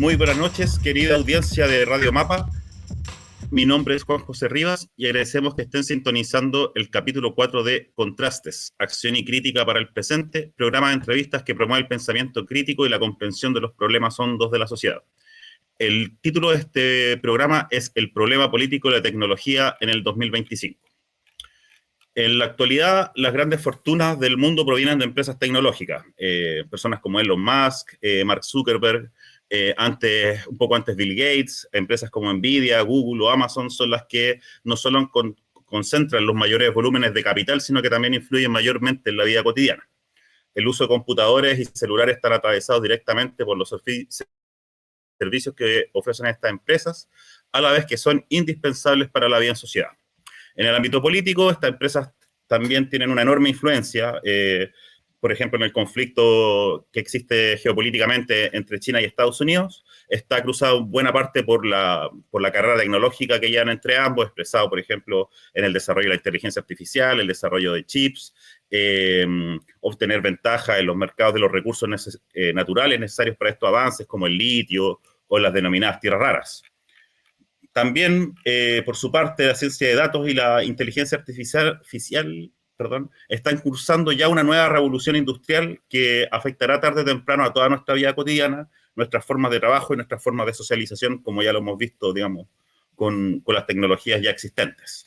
Muy buenas noches, querida audiencia de Radio Mapa. Mi nombre es Juan José Rivas y agradecemos que estén sintonizando el capítulo 4 de Contrastes, Acción y Crítica para el Presente, programa de entrevistas que promueve el pensamiento crítico y la comprensión de los problemas hondos de la sociedad. El título de este programa es El problema político de la tecnología en el 2025. En la actualidad, las grandes fortunas del mundo provienen de empresas tecnológicas. Personas como Elon Musk, Mark Zuckerberg, un poco antes Bill Gates, empresas como Nvidia, Google o Amazon son las que no solo concentran los mayores volúmenes de capital, sino que también influyen mayormente en la vida cotidiana. El uso de computadores y celulares están atravesados directamente por los servicios que ofrecen estas empresas, a la vez que son indispensables para la vida en sociedad. En el ámbito político, estas empresas también tienen una enorme influencia, por ejemplo, en el conflicto que existe geopolíticamente entre China y Estados Unidos, está cruzado buena parte por la carrera tecnológica que llevan entre ambos, expresado, por ejemplo, en el desarrollo de la inteligencia artificial, el desarrollo de chips, obtener ventaja en los mercados de los recursos naturales necesarios para estos avances, como el litio o las denominadas tierras raras. También, por su parte, la ciencia de datos y la inteligencia artificial están cursando ya una nueva revolución industrial que afectará tarde o temprano a toda nuestra vida cotidiana, nuestras formas de trabajo y nuestras formas de socialización, como ya lo hemos visto, digamos, con las tecnologías ya existentes.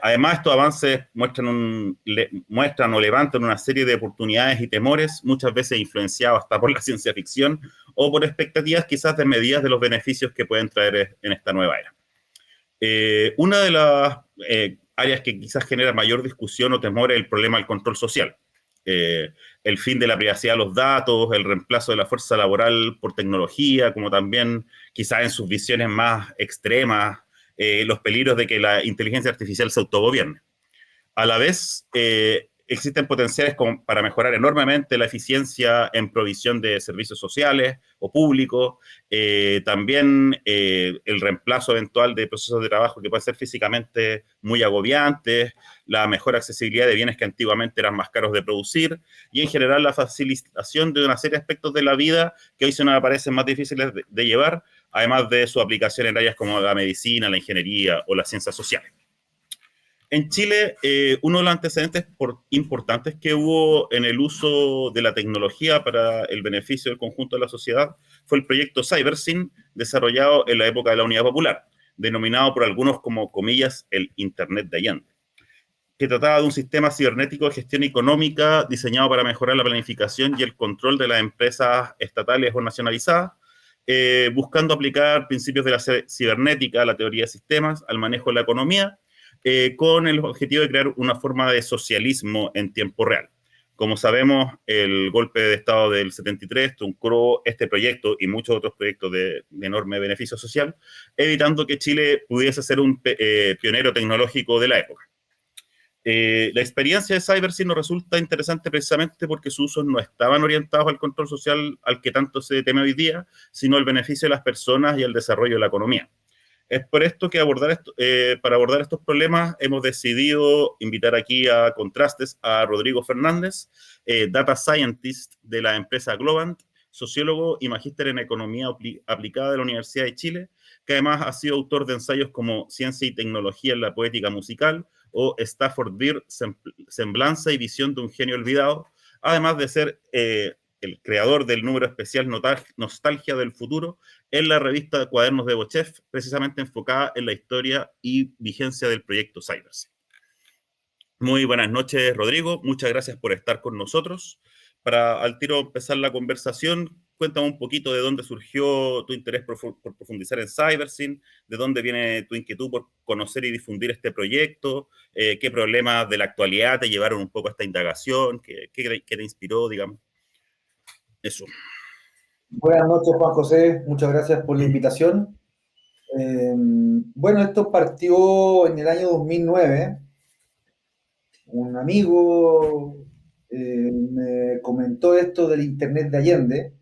Además, estos avances muestran o levantan una serie de oportunidades y temores, muchas veces influenciados hasta por la ciencia ficción o por expectativas quizás desmedidas de los beneficios que pueden traer en esta nueva era. Una de las áreas que quizás genera mayor discusión o temor es el problema del control social. El fin de la privacidad de los datos, el reemplazo de la fuerza laboral por tecnología, como también quizás en sus visiones más extremas, los peligros de que la inteligencia artificial se autogobierne. A la vez, existen potenciales para mejorar enormemente la eficiencia en provisión de servicios sociales o públicos, también el reemplazo eventual de procesos de trabajo que pueden ser físicamente muy agobiantes, la mejor accesibilidad de bienes que antiguamente eran más caros de producir y en general la facilitación de una serie de aspectos de la vida que hoy se nos parecen más difíciles de llevar, además de su aplicación en áreas como la medicina, la ingeniería o las ciencias sociales. En Chile, uno de los antecedentes importantes que hubo en el uso de la tecnología para el beneficio del conjunto de la sociedad fue el proyecto CyberSyn, desarrollado en la época de la Unidad Popular, denominado por algunos como, comillas, el Internet de Allende, que trataba de un sistema cibernético de gestión económica diseñado para mejorar la planificación y el control de las empresas estatales o nacionalizadas, buscando aplicar principios de la cibernética, la teoría de sistemas, al manejo de la economía, con el objetivo de crear una forma de socialismo en tiempo real. Como sabemos, el golpe de Estado del 73 truncó este proyecto y muchos otros proyectos de enorme beneficio social, evitando que Chile pudiese ser un pionero tecnológico de la época. La experiencia de CyberSyn nos resulta interesante precisamente porque sus usos no estaban orientados al control social al que tanto se teme hoy día, sino al beneficio de las personas y al desarrollo de la economía. Es por esto que para abordar estos problemas hemos decidido invitar aquí a Contrastes a Rodrigo Fernández, Data Scientist de la empresa Globant, sociólogo y magíster en Economía Aplicada de la Universidad de Chile, que además ha sido autor de ensayos como Ciencia y Tecnología en la Poética Musical o Stafford Beer, Semblanza y Visión de un Genio Olvidado, además de ser el creador del número especial Nostalgia del Futuro en la revista Cuadernos de Bochef, precisamente enfocada en la historia y vigencia del proyecto CyberSyn. Muy buenas noches, Rodrigo. Muchas gracias por estar con nosotros. Para al tiro empezar la conversación, cuéntame un poquito de dónde surgió tu interés por profundizar en CyberSyn, de dónde viene tu inquietud por conocer y difundir este proyecto, qué problemas de la actualidad te llevaron un poco a esta indagación, qué te inspiró, digamos. Eso. Buenas noches, Juan José. Muchas gracias por la invitación. Bueno, esto partió en el año 2009. Un amigo me comentó esto del Internet de Allende.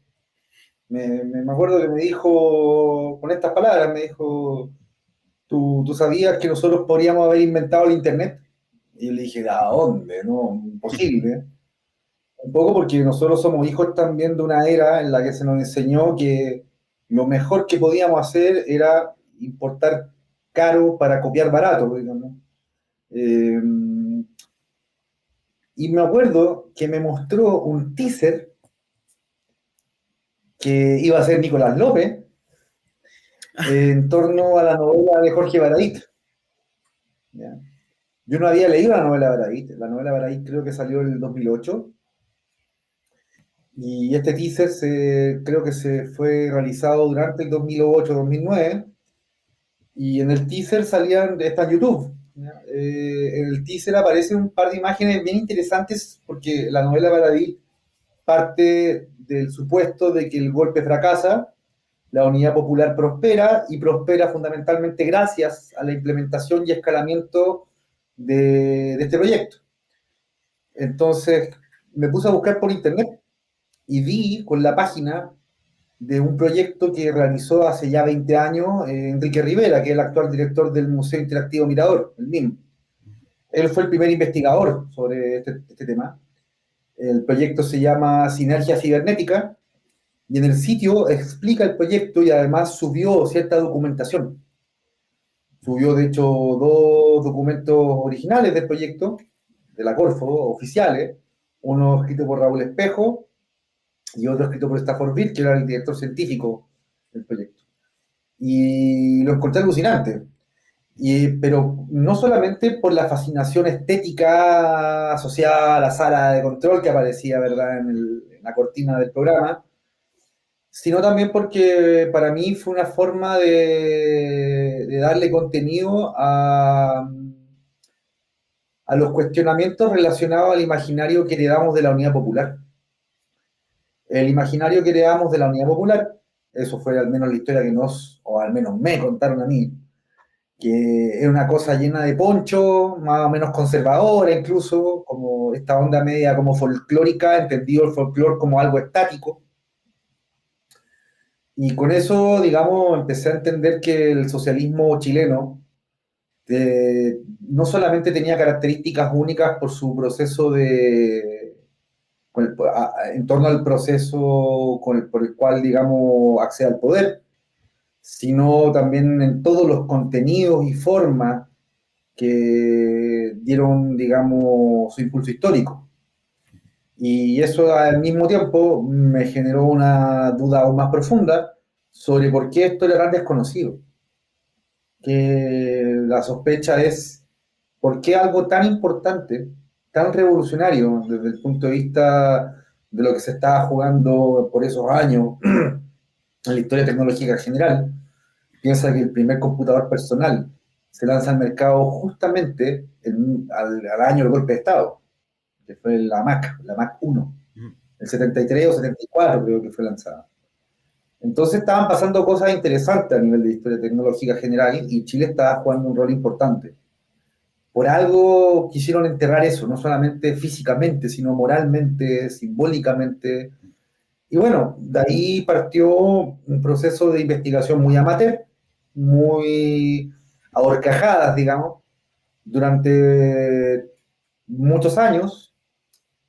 Me acuerdo que me dijo, con estas palabras, me dijo, ¿tú sabías que nosotros podríamos haber inventado el Internet? Y yo le dije, ¿a dónde? No, imposible. Un poco porque nosotros somos hijos también de una era en la que se nos enseñó que lo mejor que podíamos hacer era importar caro para copiar barato, digamos. Eh, y me acuerdo que me mostró un teaser que iba a ser Nicolás López en torno a la novela de Jorge Baradit. ¿Ya? Yo no había leído la novela Baradit creo que salió en el 2008, y este teaser creo que se fue realizado durante el 2008-2009, y en el teaser está en YouTube. ¿Ya? En el teaser aparecen un par de imágenes bien interesantes porque la novela Baradit parte del supuesto de que el golpe fracasa, la unidad popular prospera y prospera fundamentalmente gracias a la implementación y escalamiento de este proyecto. Entonces me puse a buscar por internet y vi con la página de un proyecto que realizó hace ya 20 años Enrique Rivera, que es el actual director del Museo Interactivo Mirador, el MIM. Él fue el primer investigador sobre este tema. El proyecto se llama Sinergia Cibernética y en el sitio explica el proyecto y además subió cierta documentación. Subió, de hecho, dos documentos originales del proyecto, de la Corfo, oficiales, uno escrito por Raúl Espejo y otro escrito por Stafford Beer, que era el director científico del proyecto. Y lo encontré alucinante. Pero no solamente por la fascinación estética asociada a la sala de control que aparecía, ¿verdad?, en la cortina del programa, sino también porque para mí fue una forma de darle contenido a los cuestionamientos relacionados al imaginario que heredamos de la Unidad Popular. El imaginario que heredamos de la Unidad Popular, eso fue al menos la historia que o al menos me contaron a mí, que era una cosa llena de poncho, más o menos conservadora incluso, como esta onda media como folclórica, entendido el folclore como algo estático. Y con eso, digamos, empecé a entender que el socialismo chileno no solamente tenía características únicas por su proceso en torno al proceso por el cual, digamos, accede al poder, sino también en todos los contenidos y formas que dieron, digamos, su impulso histórico. Y eso al mismo tiempo me generó una duda aún más profunda sobre por qué esto era tan desconocido. Que la sospecha es por qué algo tan importante, tan revolucionario desde el punto de vista de lo que se estaba jugando por esos años en la historia tecnológica en general. Piensa que el primer computador personal se lanza al mercado justamente al año del golpe de Estado, que fue la Mac 1, el 73 o 74 creo que fue lanzada. Entonces estaban pasando cosas interesantes a nivel de historia tecnológica general y Chile estaba jugando un rol importante. Por algo quisieron enterrar eso, no solamente físicamente, sino moralmente, simbólicamente. Y bueno, de ahí partió un proceso de investigación muy amateur, muy a horcajadas, digamos, durante muchos años,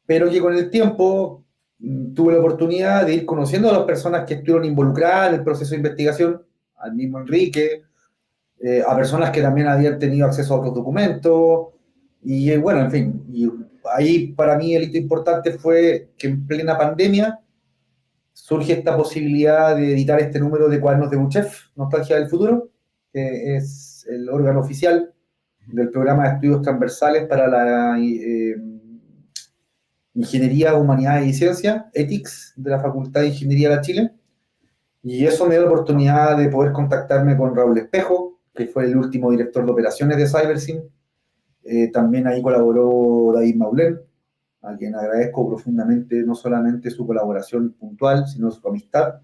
pero que con el tiempo tuve la oportunidad de ir conociendo a las personas que estuvieron involucradas en el proceso de investigación, al mismo Enrique, a personas que también habían tenido acceso a otros documentos, y bueno, en fin, y ahí para mí el hito importante fue que en plena pandemia surge esta posibilidad de editar este número de Cuadernos de Buchef, Nostalgia del Futuro, que es el órgano oficial del programa de estudios transversales para la Ingeniería, Humanidades y Ciencias, ETICS, de la Facultad de Ingeniería de Chile. Y eso me dio la oportunidad de poder contactarme con Raúl Espejo, que fue el último director de operaciones de CyberSyn. También ahí colaboró David Maulén, a quien agradezco profundamente no solamente su colaboración puntual, sino su amistad.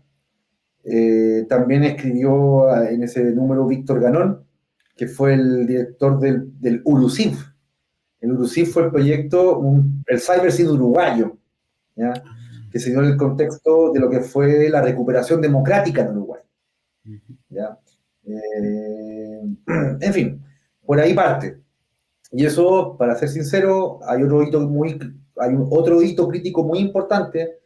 También escribió en ese número Víctor Ganón, que fue el director del URUCIF. El URUCIF fue el proyecto, el CyberSyn uruguayo, ¿ya?, que se dio en el contexto de lo que fue la recuperación democrática en Uruguay. ¿Ya? En fin, por ahí parte. Y eso, para ser sincero, hay otro hito crítico muy importante,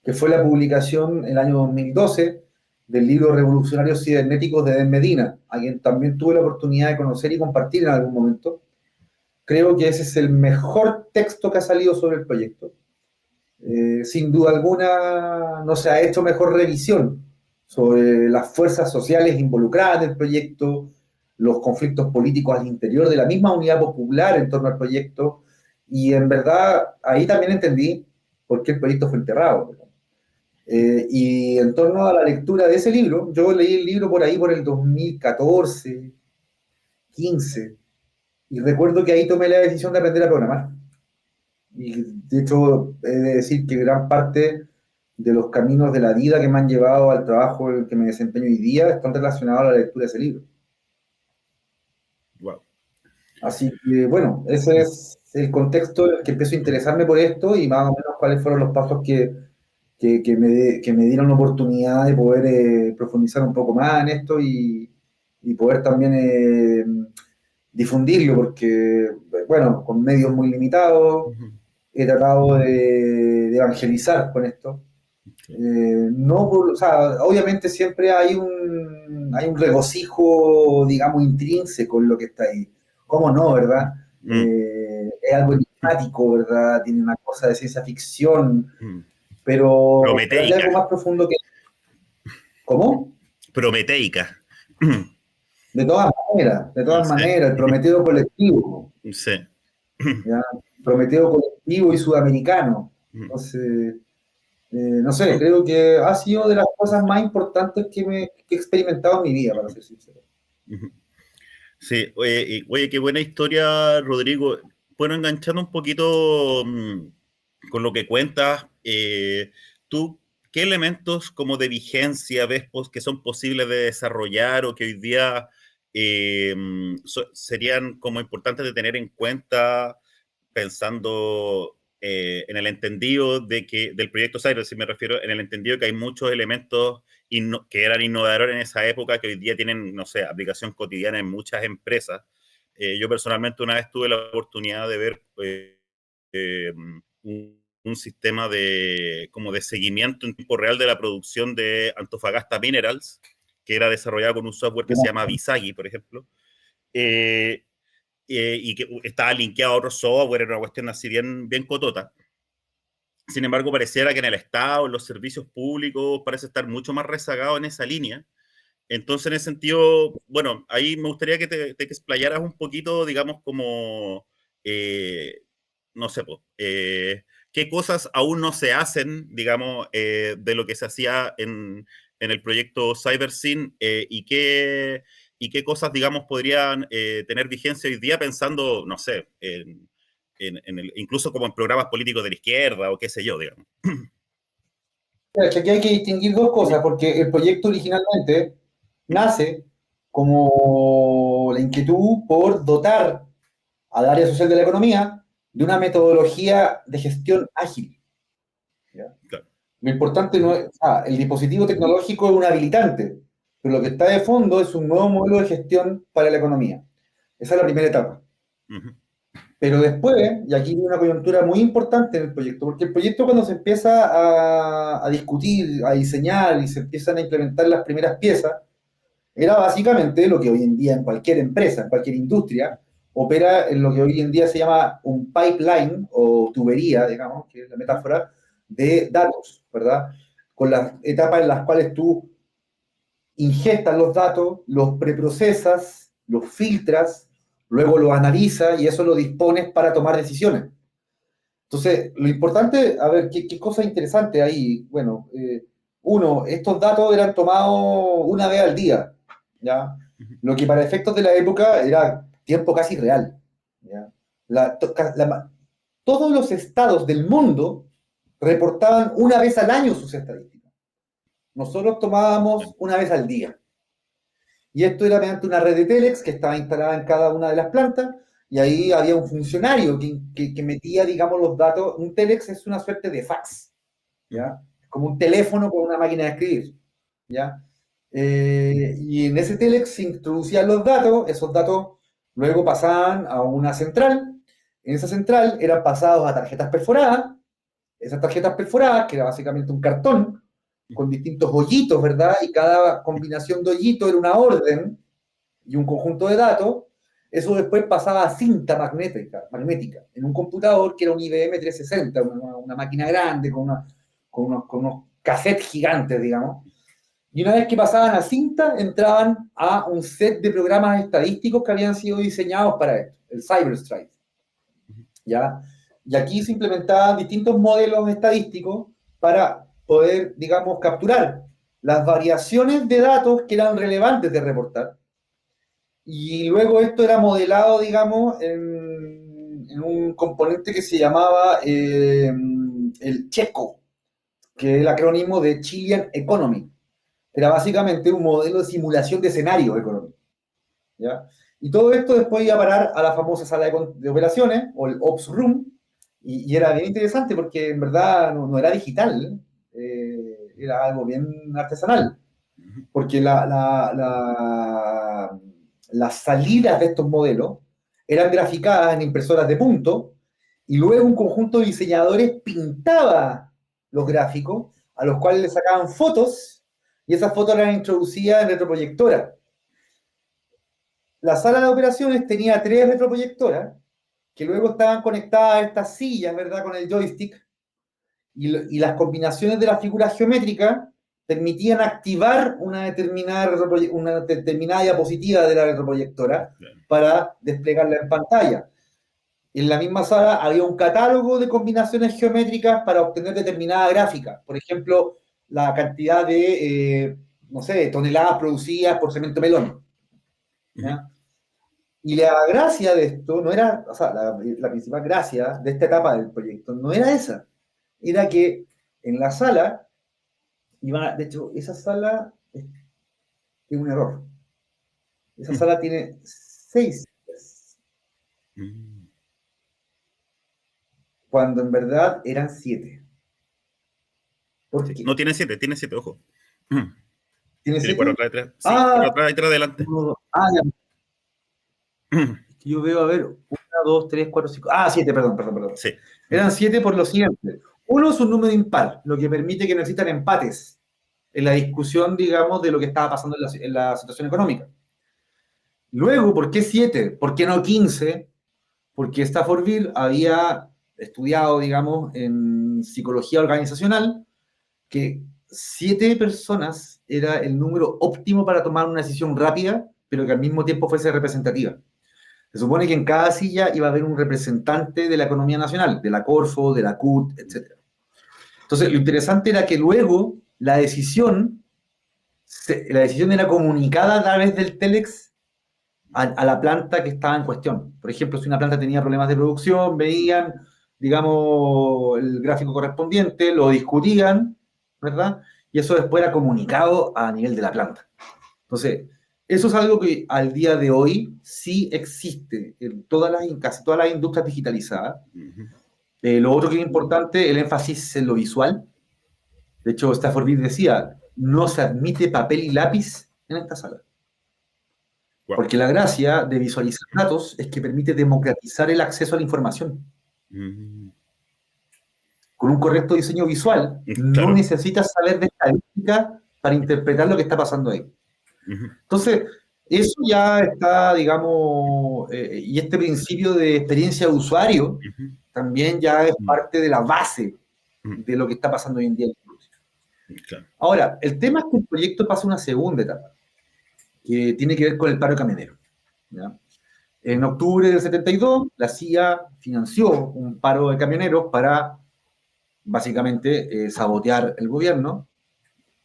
que fue la publicación en el año 2012 del libro Revolucionarios Cibernéticos de Den Medina, a quien también tuve la oportunidad de conocer y compartir en algún momento. Creo que ese es el mejor texto que ha salido sobre el proyecto. Sin duda alguna no se ha hecho mejor revisión sobre las fuerzas sociales involucradas en el proyecto, los conflictos políticos al interior de la misma unidad popular en torno al proyecto, y en verdad ahí también entendí por qué el proyecto fue enterrado. Y en torno a la lectura de ese libro, yo leí el libro por ahí por el 2014, 15, y recuerdo que ahí tomé la decisión de aprender a programar. Y de hecho, he de decir que gran parte de los caminos de la vida que me han llevado al trabajo en el que me desempeño hoy día están relacionados a la lectura de ese libro. Wow. Así que, bueno, ese es el contexto en el que empiezo a interesarme por esto y más o menos cuáles fueron los pasos que me dieron la oportunidad de poder profundizar un poco más en esto y poder también difundirlo, porque, bueno, con medios muy limitados, he tratado de evangelizar con esto. No, o sea, obviamente siempre hay un regocijo, digamos, intrínseco en lo que está ahí. ¿Cómo no, verdad? Mm, Es algo enigmático, ¿verdad? Tiene una cosa de ciencia ficción, mm. pero hay Prometeica. algo más profundo que... ¿Cómo? Prometeica. De todas Sí, maneras, el Prometeo colectivo, sí. ¿ya? Prometeo colectivo y sudamericano. Entonces, no sé, creo que ha sido de las cosas más importantes que he experimentado en mi vida, para ser sincero. Sí, oye, qué buena historia, Rodrigo. Bueno, enganchando un poquito con lo que cuentas, ¿tú qué elementos como de vigencia ves que son posibles de desarrollar o que hoy día serían como importantes de tener en cuenta pensando en el entendido de que del proyecto Cyber, si me refiero en el entendido que hay muchos elementos que eran innovadores en esa época, que hoy día tienen, no sé, aplicación cotidiana en muchas empresas. Yo personalmente una vez tuve la oportunidad de ver un sistema como de seguimiento en tiempo real de la producción de Antofagasta Minerals, que era desarrollado con un software que se llama Visagi, por ejemplo, eh, y que estaba linkeado a otro software, era una cuestión así bien cotota. Sin embargo, pareciera que en el Estado, en los servicios públicos, parece estar mucho más rezagado en esa línea. Entonces, en ese sentido, bueno, ahí me gustaría que te explayaras un poquito, digamos, como, eh, no sé, pues, qué cosas aún no se hacen, digamos, de lo que se hacía en el proyecto CyberSyn y qué cosas, digamos, podrían tener vigencia hoy día pensando, no sé, incluso como en programas políticos de la izquierda o qué sé yo, digamos. Es que aquí hay que distinguir dos cosas, porque el proyecto originalmente nace como la inquietud por dotar al área social de la economía de una metodología de gestión ágil. ¿Ya? Claro. Lo importante no es, el dispositivo tecnológico es un habilitante, pero lo que está de fondo es un nuevo modelo de gestión para la economía. Esa es la primera etapa. Uh-huh. Pero después, y aquí hay una coyuntura muy importante en el proyecto, porque el proyecto cuando se empieza a discutir, a diseñar y se empiezan a implementar las primeras piezas, era básicamente lo que hoy en día en cualquier empresa, en cualquier industria, opera en lo que hoy en día se llama un pipeline o tubería, digamos, que es la metáfora, de datos, ¿verdad? Con las etapas en las cuales tú ingestas los datos, los preprocesas, los filtras, luego los analizas y eso lo dispones para tomar decisiones. Entonces, lo importante, a ver, qué cosa interesante ahí. Bueno, uno, estos datos eran tomados una vez al día, ¿ya? Lo que para efectos de la época era tiempo casi real, ¿ya? Todos los estados del mundo reportaban una vez al año sus estadísticas. Nosotros tomábamos una vez al día. Y esto era mediante una red de Telex que estaba instalada en cada una de las plantas, y ahí había un funcionario que metía, digamos, los datos. Un Telex es una suerte de fax, ¿ya? Como un teléfono con una máquina de escribir, ¿ya? Y en ese Telex se introducían los datos, esos datos Luego pasaban a una central. En esa central eran pasados a tarjetas perforadas. Esas tarjetas perforadas, que era básicamente un cartón con distintos hoyitos, ¿verdad? Y cada combinación de hoyitos era una orden y un conjunto de datos. Eso después pasaba a cinta magnética en un computador que era un IBM 360, una máquina grande con unos cassettes gigantes, digamos. Y una vez que pasaban a cinta, entraban a un set de programas estadísticos que habían sido diseñados para esto, el CyberStrike. ¿Ya? Y aquí se implementaban distintos modelos estadísticos para poder, digamos, capturar las variaciones de datos que eran relevantes de reportar. Y luego esto era modelado, digamos, en un componente que se llamaba el CHECO, que es el acrónimo de Chilean Economy. Era básicamente un modelo de simulación de escenarios económicos. ¿Ya? Y todo esto después iba a parar a la famosa sala de operaciones, o el Ops Room, y era bien interesante porque en verdad no era digital, era algo bien artesanal, porque las salidas de estos modelos eran graficadas en impresoras de punto, y luego un conjunto de diseñadores pintaba los gráficos, a los cuales le sacaban fotos, y esas fotos eran introducidas en retroproyectoras. La sala de operaciones tenía 3 retroproyectoras que luego estaban conectadas a estas sillas, ¿verdad? Con el joystick, y las combinaciones de las figuras geométricas permitían activar una determinada diapositiva de la retroproyectora para desplegarla en pantalla. En la misma sala había un catálogo de combinaciones geométricas para obtener determinada gráfica. Por ejemplo, la cantidad de, no sé, toneladas producidas por cemento melón. ¿Ya? Y la gracia de esto no era, o sea, la principal gracia de esta etapa del proyecto no era esa. Era que en la sala, de hecho, esa sala es un error. Esa sala tiene 6 sillas, cuando en verdad eran 7. ¿Por qué? No tiene 7, tiene 7, ojo. ¿Tiene 7? 4 atrás y 3. Sí, Ah, 4 atrás y 3 adelante. ya. Yo veo, a ver, 1, 2, 3, 4, 5. 7, perdón. Sí. Eran 7 por lo siguiente. Uno es un número impar, lo que permite que no existan empates en la discusión, digamos, de lo que estaba pasando en la situación económica. Luego, ¿por qué 7? ¿Por qué no 15? Porque Staffordville había estudiado, digamos, en psicología organizacional, que 7 personas era el número óptimo para tomar una decisión rápida, pero que al mismo tiempo fuese representativa. Se supone que en cada silla iba a haber un representante de la economía nacional, de la Corfo, de la CUT, etc. Entonces, lo interesante era que luego la decisión era comunicada a través del Telex a la planta que estaba en cuestión. Por ejemplo, si una planta tenía problemas de producción, veían, digamos, el gráfico correspondiente, lo discutían, ¿verdad? Y eso después era comunicado a nivel de la planta. Entonces, eso es algo que al día de hoy sí existe en casi todas las industrias digitalizadas. Lo otro que es importante, el énfasis en lo visual. De hecho, Staffordville decía, no se admite papel y lápiz en esta sala. Wow. Porque la gracia de visualizar datos es que permite democratizar el acceso a la información. Con un correcto diseño visual, claro, no necesitas saber de estadística para interpretar lo que está pasando ahí. Entonces, eso ya está, digamos, y este principio de experiencia de usuario también ya es parte de la base de lo que está pasando hoy en día. Claro. Ahora, el tema es que el proyecto pasa una segunda etapa, que tiene que ver con el paro camionero. ¿Ya? En octubre del 72, la CIA financió un paro de camioneros para, básicamente, sabotear el gobierno,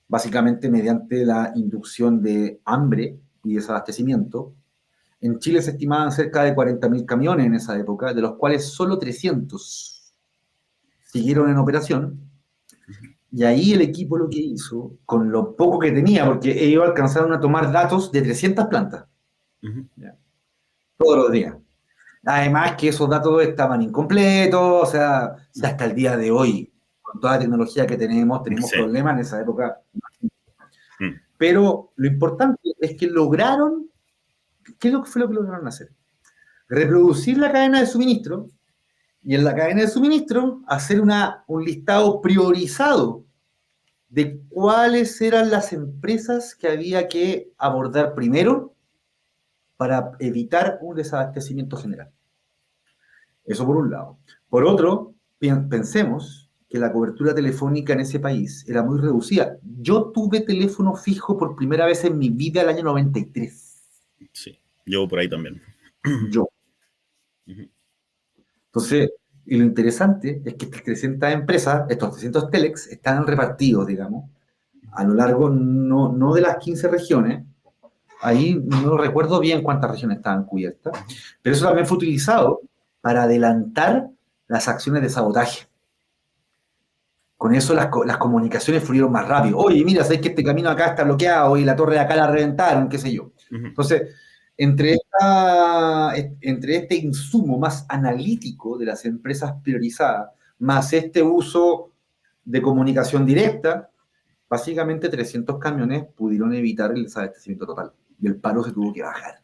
básicamente mediante la inducción de hambre y desabastecimiento. En Chile se estimaban cerca de 40.000 camiones en esa época, de los cuales solo 300 siguieron en operación. Y ahí el equipo lo que hizo, con lo poco que tenía, porque ellos alcanzaron a tomar datos de 300 plantas, todos los días. Además que esos datos estaban incompletos, o sea, hasta el día de hoy, con toda la tecnología que tenemos problemas en esa época. Pero lo importante es que lograron, ¿qué fue lo que lograron hacer? reproducir la cadena de suministro y en la cadena de suministro hacer un listado priorizado de cuáles eran las empresas que había que abordar primero para evitar un desabastecimiento general. Eso por un lado. Por otro, pensemos que la cobertura telefónica en ese país era muy reducida. Yo tuve teléfono fijo por primera vez en mi vida el año 93. Sí, yo por ahí también. Yo. Entonces, y lo interesante es que estas 300 empresas, estos 300 telex, están repartidos, digamos, a lo largo no de las 15 regiones. Ahí no recuerdo bien cuántas regiones estaban cubiertas, pero eso también fue utilizado para adelantar las acciones de sabotaje. Con eso las comunicaciones fluyeron más rápido. Oye, mira, sabes que este camino acá está bloqueado y la torre de acá la reventaron, qué sé yo. Entonces, entre este insumo más analítico de las empresas priorizadas, más este uso de comunicación directa, básicamente 300 camiones pudieron evitar el desabastecimiento total. Y el paro se tuvo que bajar.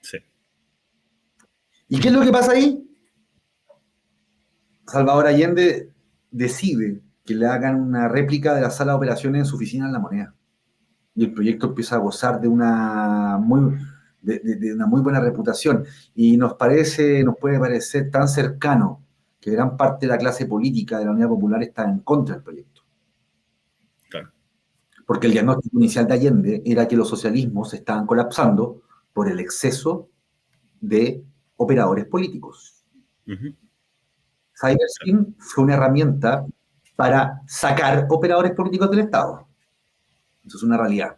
Sí. ¿Y qué es lo que pasa ahí? Salvador Allende decide que le hagan una réplica de la sala de operaciones en su oficina en La Moneda. Y el proyecto empieza a gozar de una muy buena reputación. Y nos puede parecer tan cercano que gran parte de la clase política de la Unidad Popular está en contra del proyecto. Claro. Porque el diagnóstico inicial de Allende era que los socialismos estaban colapsando por el exceso de operadores políticos. Cybersyn fue una herramienta para sacar operadores políticos del Estado. Eso es una realidad.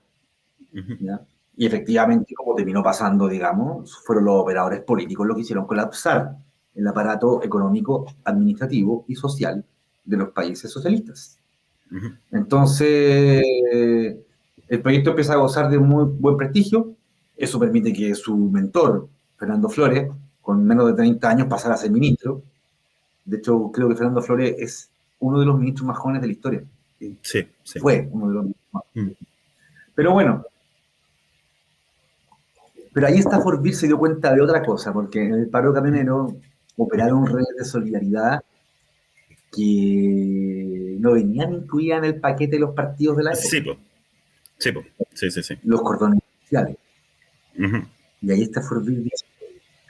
¿Ya? Y efectivamente, como terminó pasando, digamos, fueron los operadores políticos los que hicieron colapsar el aparato económico, administrativo y social de los países socialistas. Entonces, el proyecto empieza a gozar de muy buen prestigio. Eso permite que su mentor, Fernando Flores, con menos de 30 años, pasara a ser ministro. De hecho, creo que Fernando Flores es uno de los ministros más jóvenes de la historia. Sí. Fue uno de los ministros más jóvenes. Pero bueno, pero ahí Stafford Beer se dio cuenta de otra cosa, porque en el paro camionero operaron redes de solidaridad que no venían incluidas en el paquete de los partidos de la época. Sí. Los cordones sociales. Y ahí Stafford Beer dice,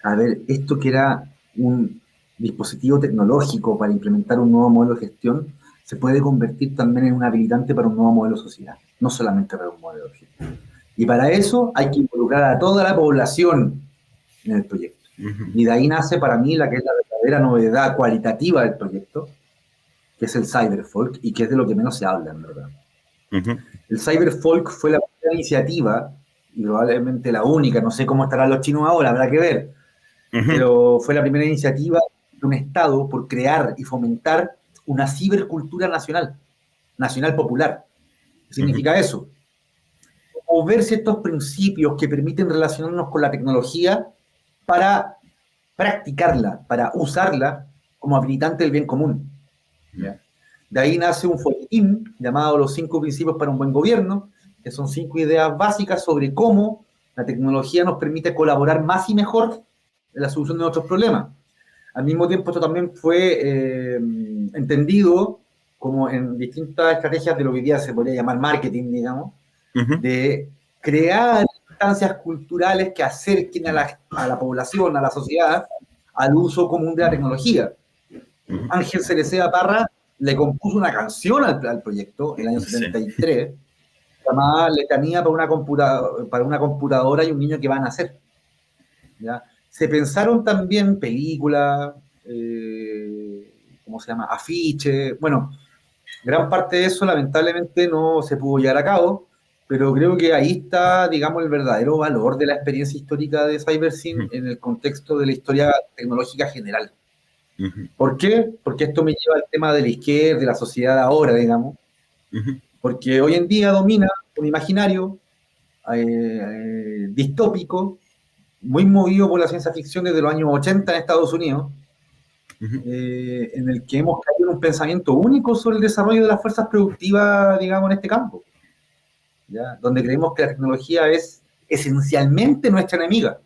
a ver, esto que era un dispositivo tecnológico para implementar un nuevo modelo de gestión, se puede convertir también en un habilitante para un nuevo modelo social, no solamente para un modelo de gestión. Y para eso hay que involucrar a toda la población en el proyecto. Y de ahí nace para mí la que es la verdadera novedad cualitativa del proyecto, que es el Cyberfolk, y que es de lo que menos se habla, en verdad. El Cyberfolk fue la primera iniciativa, y probablemente la única, no sé cómo estarán los chinos ahora, habrá que ver, pero fue la primera iniciativa de un Estado por crear y fomentar una cibercultura nacional popular. ¿Qué significa eso? Mover ciertos principios que permiten relacionarnos con la tecnología para practicarla, para usarla como habilitante del bien común. ¿Ya? De ahí nace un folletín llamado Los 5 Principios para un Buen Gobierno, que son 5 ideas básicas sobre cómo la tecnología nos permite colaborar más y mejor en la solución de nuestros problemas. Al mismo tiempo, esto también fue entendido como en distintas estrategias de lo que hoy día se podría llamar marketing, digamos, de crear instancias culturales que acerquen a la población, a la sociedad, al uso común de la tecnología. Ángel Cereceda Parra le compuso una canción al proyecto en el año 73, llamada Letanía para una computadora y un niño que va a nacer. ¿Ya? Se pensaron también películas, ¿cómo se llama? Afiches. Bueno, gran parte de eso lamentablemente no se pudo llevar a cabo, pero creo que ahí está, digamos, el verdadero valor de la experiencia histórica de Cybersyn en el contexto de la historia tecnológica general. ¿Por qué? Porque esto me lleva al tema de la izquierda, de la sociedad ahora, digamos, porque hoy en día domina un imaginario distópico, muy movido por la ciencia ficción desde los años 80 en Estados Unidos, en el que hemos caído en un pensamiento único sobre el desarrollo de las fuerzas productivas, digamos, en este campo, ¿ya? Donde creemos que la tecnología es esencialmente nuestra enemiga.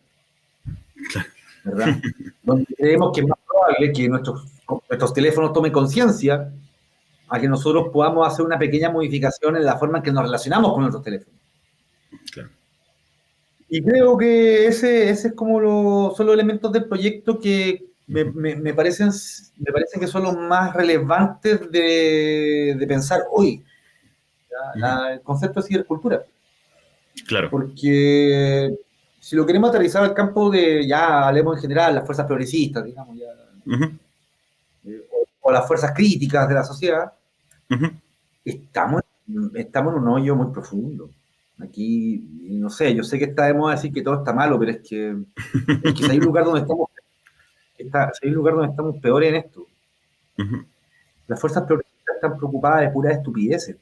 ¿verdad? Donde creemos que es más probable que nuestros teléfonos tomen conciencia a que nosotros podamos hacer una pequeña modificación en la forma en que nos relacionamos con nuestros teléfonos. Claro. Y creo que ese es como son los elementos del proyecto que me parecen que son los más relevantes de pensar hoy. El concepto de cibercultura. Claro. Porque si lo queremos aterrizar al campo de, ya hablemos en general, las fuerzas progresistas, digamos, ya, o las fuerzas críticas de la sociedad, estamos en un hoyo muy profundo. Aquí, no sé, yo sé que está de moda decir que todo está malo, pero es que si hay un lugar donde estamos peores en esto. Las fuerzas progresistas están preocupadas de puras estupideces.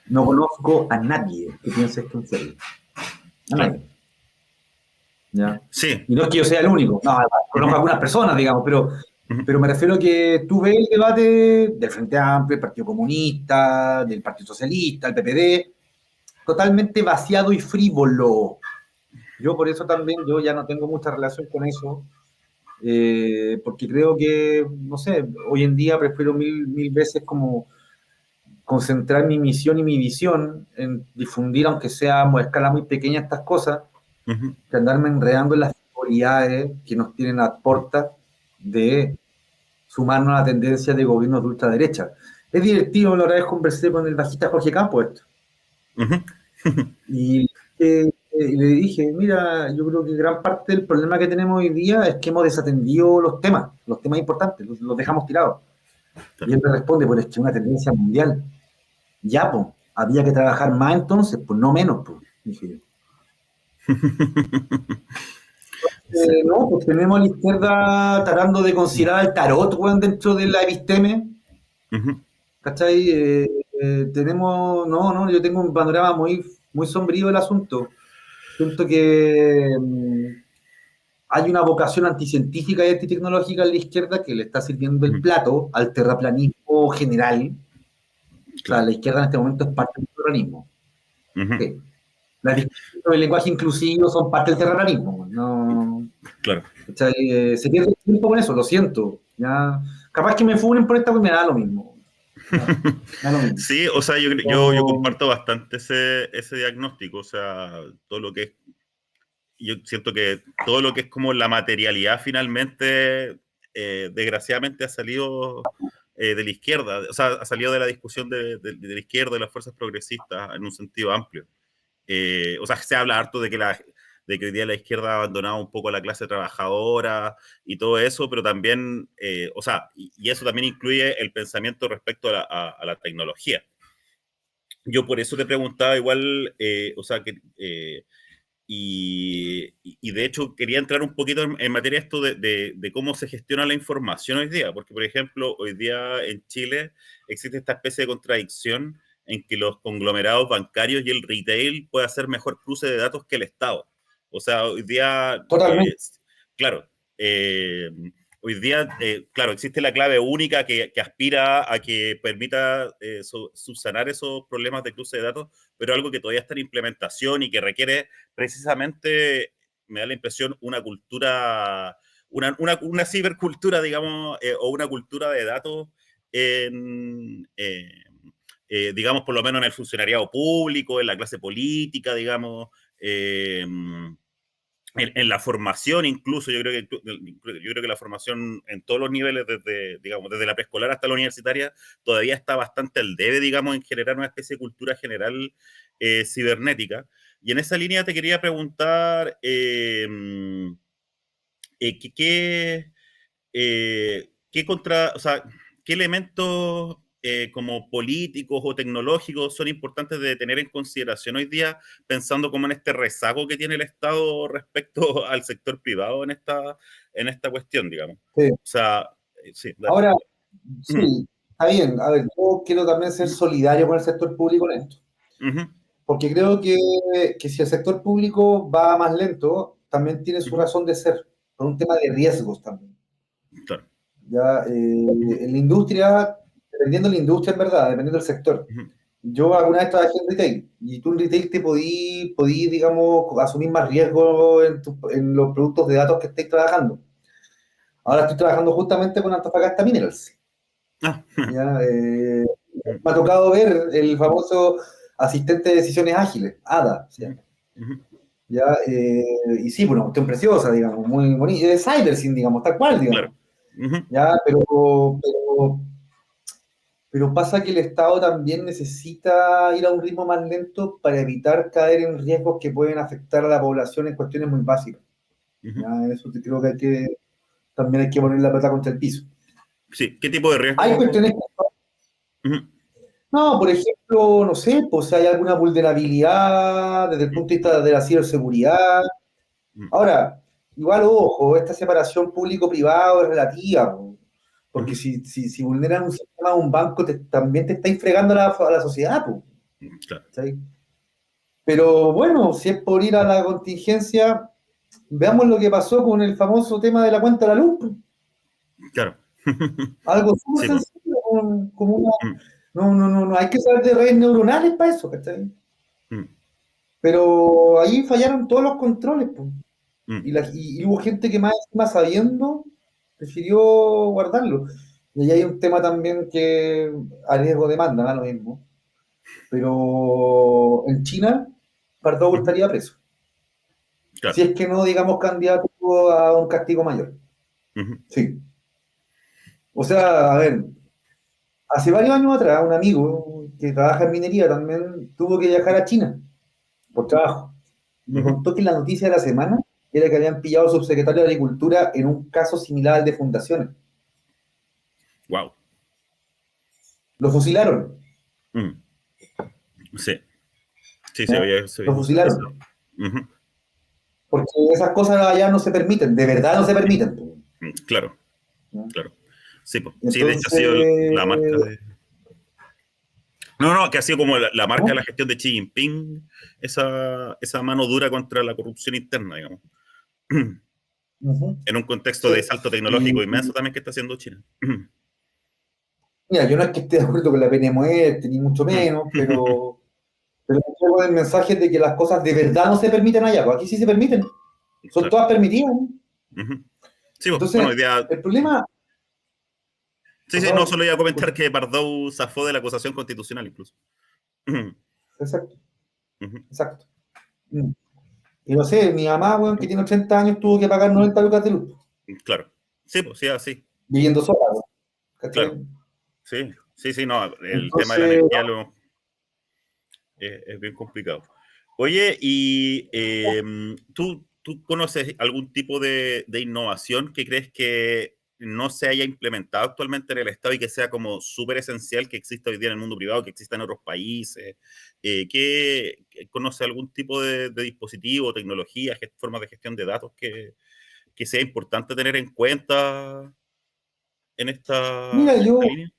No conozco a nadie que piense esto en serio. A nadie. ¿Ya? Sí. Y no es que yo sea el único. No, conozco a algunas personas, digamos, pero me refiero a que tú ves el debate del Frente Amplio, del Partido Comunista, del Partido Socialista, el PPD, totalmente vaciado y frívolo. Yo por eso también, yo ya no tengo mucha relación con eso, porque creo que, no sé, hoy en día prefiero mil veces como concentrar mi misión y mi visión en difundir, aunque sea a escala muy pequeña, estas cosas, que andarme enredando en las frivolidades que nos tienen a puerta de sumarnos a la tendencia de gobiernos de ultraderecha. Es divertido, la otra vez conversé con el bajista Jorge Campos esto. Y le dije, mira, yo creo que gran parte del problema que tenemos hoy día es que hemos desatendido los temas importantes, los dejamos tirados. Y él me responde, pues es que es una tendencia mundial. Ya, pues, había que trabajar más entonces, pues no menos, pues, dije yo. No, pues tenemos a la izquierda tratando de considerar el tarot, weón, dentro de la episteme. ¿Cachai? No, yo tengo un panorama muy, muy sombrío del asunto. Siento que hay una vocación anticientífica y antitecnológica en la izquierda que le está sirviendo el plato al terraplanismo general. O sea, la izquierda en este momento es parte del terraplanismo. Okay. Las discusiones del lenguaje inclusivo son parte del terraplanismo. No, claro. Se pierde el tiempo con eso, lo siento. Ya, capaz que me funen por esta, pues me da lo mismo. Sí, o sea, yo comparto bastante ese diagnóstico, o sea, todo lo que es, yo siento que todo lo que es como la materialidad finalmente, desgraciadamente ha salido de la izquierda, o sea, ha salido de la discusión de la izquierda, de las fuerzas progresistas en un sentido amplio. O sea, se habla harto de que hoy día la izquierda ha abandonado un poco a la clase trabajadora y todo eso, pero también, o sea, y eso también incluye el pensamiento respecto a la tecnología. Yo por eso te preguntaba igual, o sea, y de hecho quería entrar un poquito en materia esto de cómo se gestiona la información hoy día, porque por ejemplo, hoy día en Chile existe esta especie de contradicción en que los conglomerados bancarios y el retail pueden hacer mejor cruce de datos que el Estado. O sea, hoy día, claro, hoy día, claro, existe la clave única que aspira a que permita subsanar esos problemas de cruce de datos, pero algo que todavía está en implementación y que requiere precisamente, me da la impresión, una cultura, una cibercultura, digamos, o una cultura de datos digamos, por lo menos en el funcionariado público, en la clase política, digamos, en la formación incluso, yo creo que la formación en todos los niveles, digamos, desde la preescolar hasta la universitaria, todavía está bastante al debe, digamos, en generar una especie de cultura general cibernética. Y en esa línea te quería preguntar, o sea, ¿qué elementos como políticos o tecnológicos son importantes de tener en consideración hoy día, pensando como en este rezago que tiene el Estado respecto al sector privado en esta cuestión, digamos? Sí. O sea, sí, dale. Ahora, sí, está bien. A ver, yo quiero también ser solidario con el sector público en esto. Porque creo que si el sector público va más lento, también tiene su razón de ser, por un tema de riesgos también. Claro. Ya, en la industria, dependiendo de la industria en verdad, dependiendo del sector, Yo alguna vez trabajé en retail, y tú en retail te podí, digamos, asumir más riesgo en los productos de datos que estés trabajando. Ahora estoy trabajando justamente con Antofagasta Minerals. Ah, ¿Ya? Me ha tocado ver el famoso asistente de decisiones ágiles, ADA. ¿Sí? ujú, ¿Ya? Y sí, bueno, cuestión preciosa, digamos, muy bonita, es CyberSyn, digamos, tal cual, claro. digamos. Ujú, ¿Ya? Pero pasa que el Estado también necesita ir a un ritmo más lento para evitar caer en riesgos que pueden afectar a la población en cuestiones muy básicas. ujú. ¿Ya? Eso creo que también hay que poner la plata contra el piso. Sí, ¿qué tipo de Hay riesgo? cuestiones. Ujú, No, por ejemplo, no sé, pues si hay alguna vulnerabilidad desde el ujú, punto de vista de la ciberseguridad. ujú, Ahora, igual, ojo, esta separación público-privado es relativa, po, porque ujú. si vulneran un sistema de un banco, también te estáis fregando a la sociedad, po, Claro, ¿sí? Pero bueno, si es por ir a la contingencia, veamos lo que pasó con el famoso tema de la cuenta de la luz, po. claro. Algo súper Sí, pues. sencillo, como una. Mm, No hay que saber de redes neuronales para eso, ¿cachai? mm, Pero ahí fallaron todos los controles, po. mm, Y hubo gente que más encima sabiendo prefirió guardarlo. Y ahí hay un tema también que a riesgo demanda, da lo mismo. Pero en China, Pardo ujú, estaría preso. Si claro. es que no, digamos, candidato a un castigo mayor. Ujú, Sí. O sea, a ver, hace varios años atrás, un amigo que trabaja en minería también tuvo que viajar a China por trabajo. Me ujú. contó que la noticia de la semana era que habían pillado al subsecretario de Agricultura en un caso similar al de fundaciones. Wow. Lo fusilaron, Mm, sí, sí, ¿no? se había Lo escuchado eso. fusilaron. Ujú, Porque esas cosas allá no se permiten, de verdad no se sí, permiten. claro, ¿No? claro. Sí, pues. Sí, de hecho ha Entonces, sido la marca de. No, no, que ha sido como la marca de ¿cómo? la gestión de Xi Jinping, esa mano dura contra la corrupción interna, digamos. Ujú. En un contexto de Sí. salto Y, tecnológico inmenso también que está haciendo China. mira, yo no es que esté de acuerdo con la pena de muerte, ni mucho menos, pero me llevo el mensaje de que las cosas de verdad no se permiten allá, pues aquí sí se permiten, son Claro. todas permitidas, ¿no? Ujú. Sí, pues, bueno, Entonces, hoy día. el problema, Sí, por sí, no, favor, solo iba a comentar escucha, que Pardow zafó de la acusación constitucional incluso. Ujú, exacto, ujú, exacto. Mm. Y no sé, mi mamá, weón, que tiene 80 años, tuvo que pagar 90 lucas de luz, claro. Sí, pues sí, así. viviendo sola, weón, Claro. ¿cachai? Sí, sí, sí, no, el tema de la Entonces, energía es bien complicado. Oye, y ¿tú conoces algún tipo de innovación que crees que no se haya implementado actualmente en el Estado y que sea como súper esencial que exista hoy día en el mundo privado, que exista en otros países? ¿Conoce algún tipo de dispositivo, tecnología, formas de gestión de datos que sea importante tener en cuenta en mira, en esta yo, línea?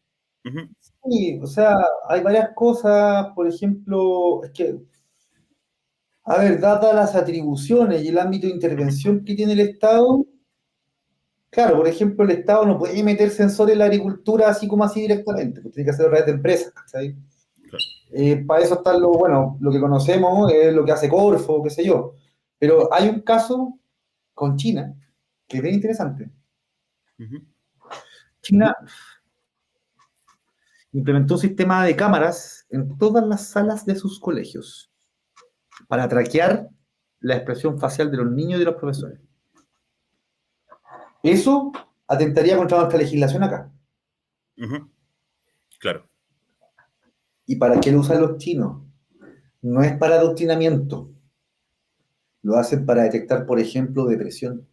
Ujú, sí, o sea, hay varias cosas, por ejemplo, es que, a ver, dadas las atribuciones y el ámbito de ujú, intervención que tiene el Estado, claro, por ejemplo, el Estado no puede meter sensores en la agricultura así como así directamente, pues tiene que hacerlo a través de empresas, ¿cachai? claro. Para eso está bueno, lo que conocemos es lo que hace Corfo, qué sé yo. Pero hay un caso con China que es bien interesante. Ujú, China implementó un sistema de cámaras en todas las salas de sus colegios para traquear la expresión facial de los niños y de los profesores. Eso atentaría contra nuestra legislación acá. ujú, claro. ¿Y para qué lo usan los chinos? No es para adoctrinamiento. Lo hacen para detectar, por ejemplo, depresión.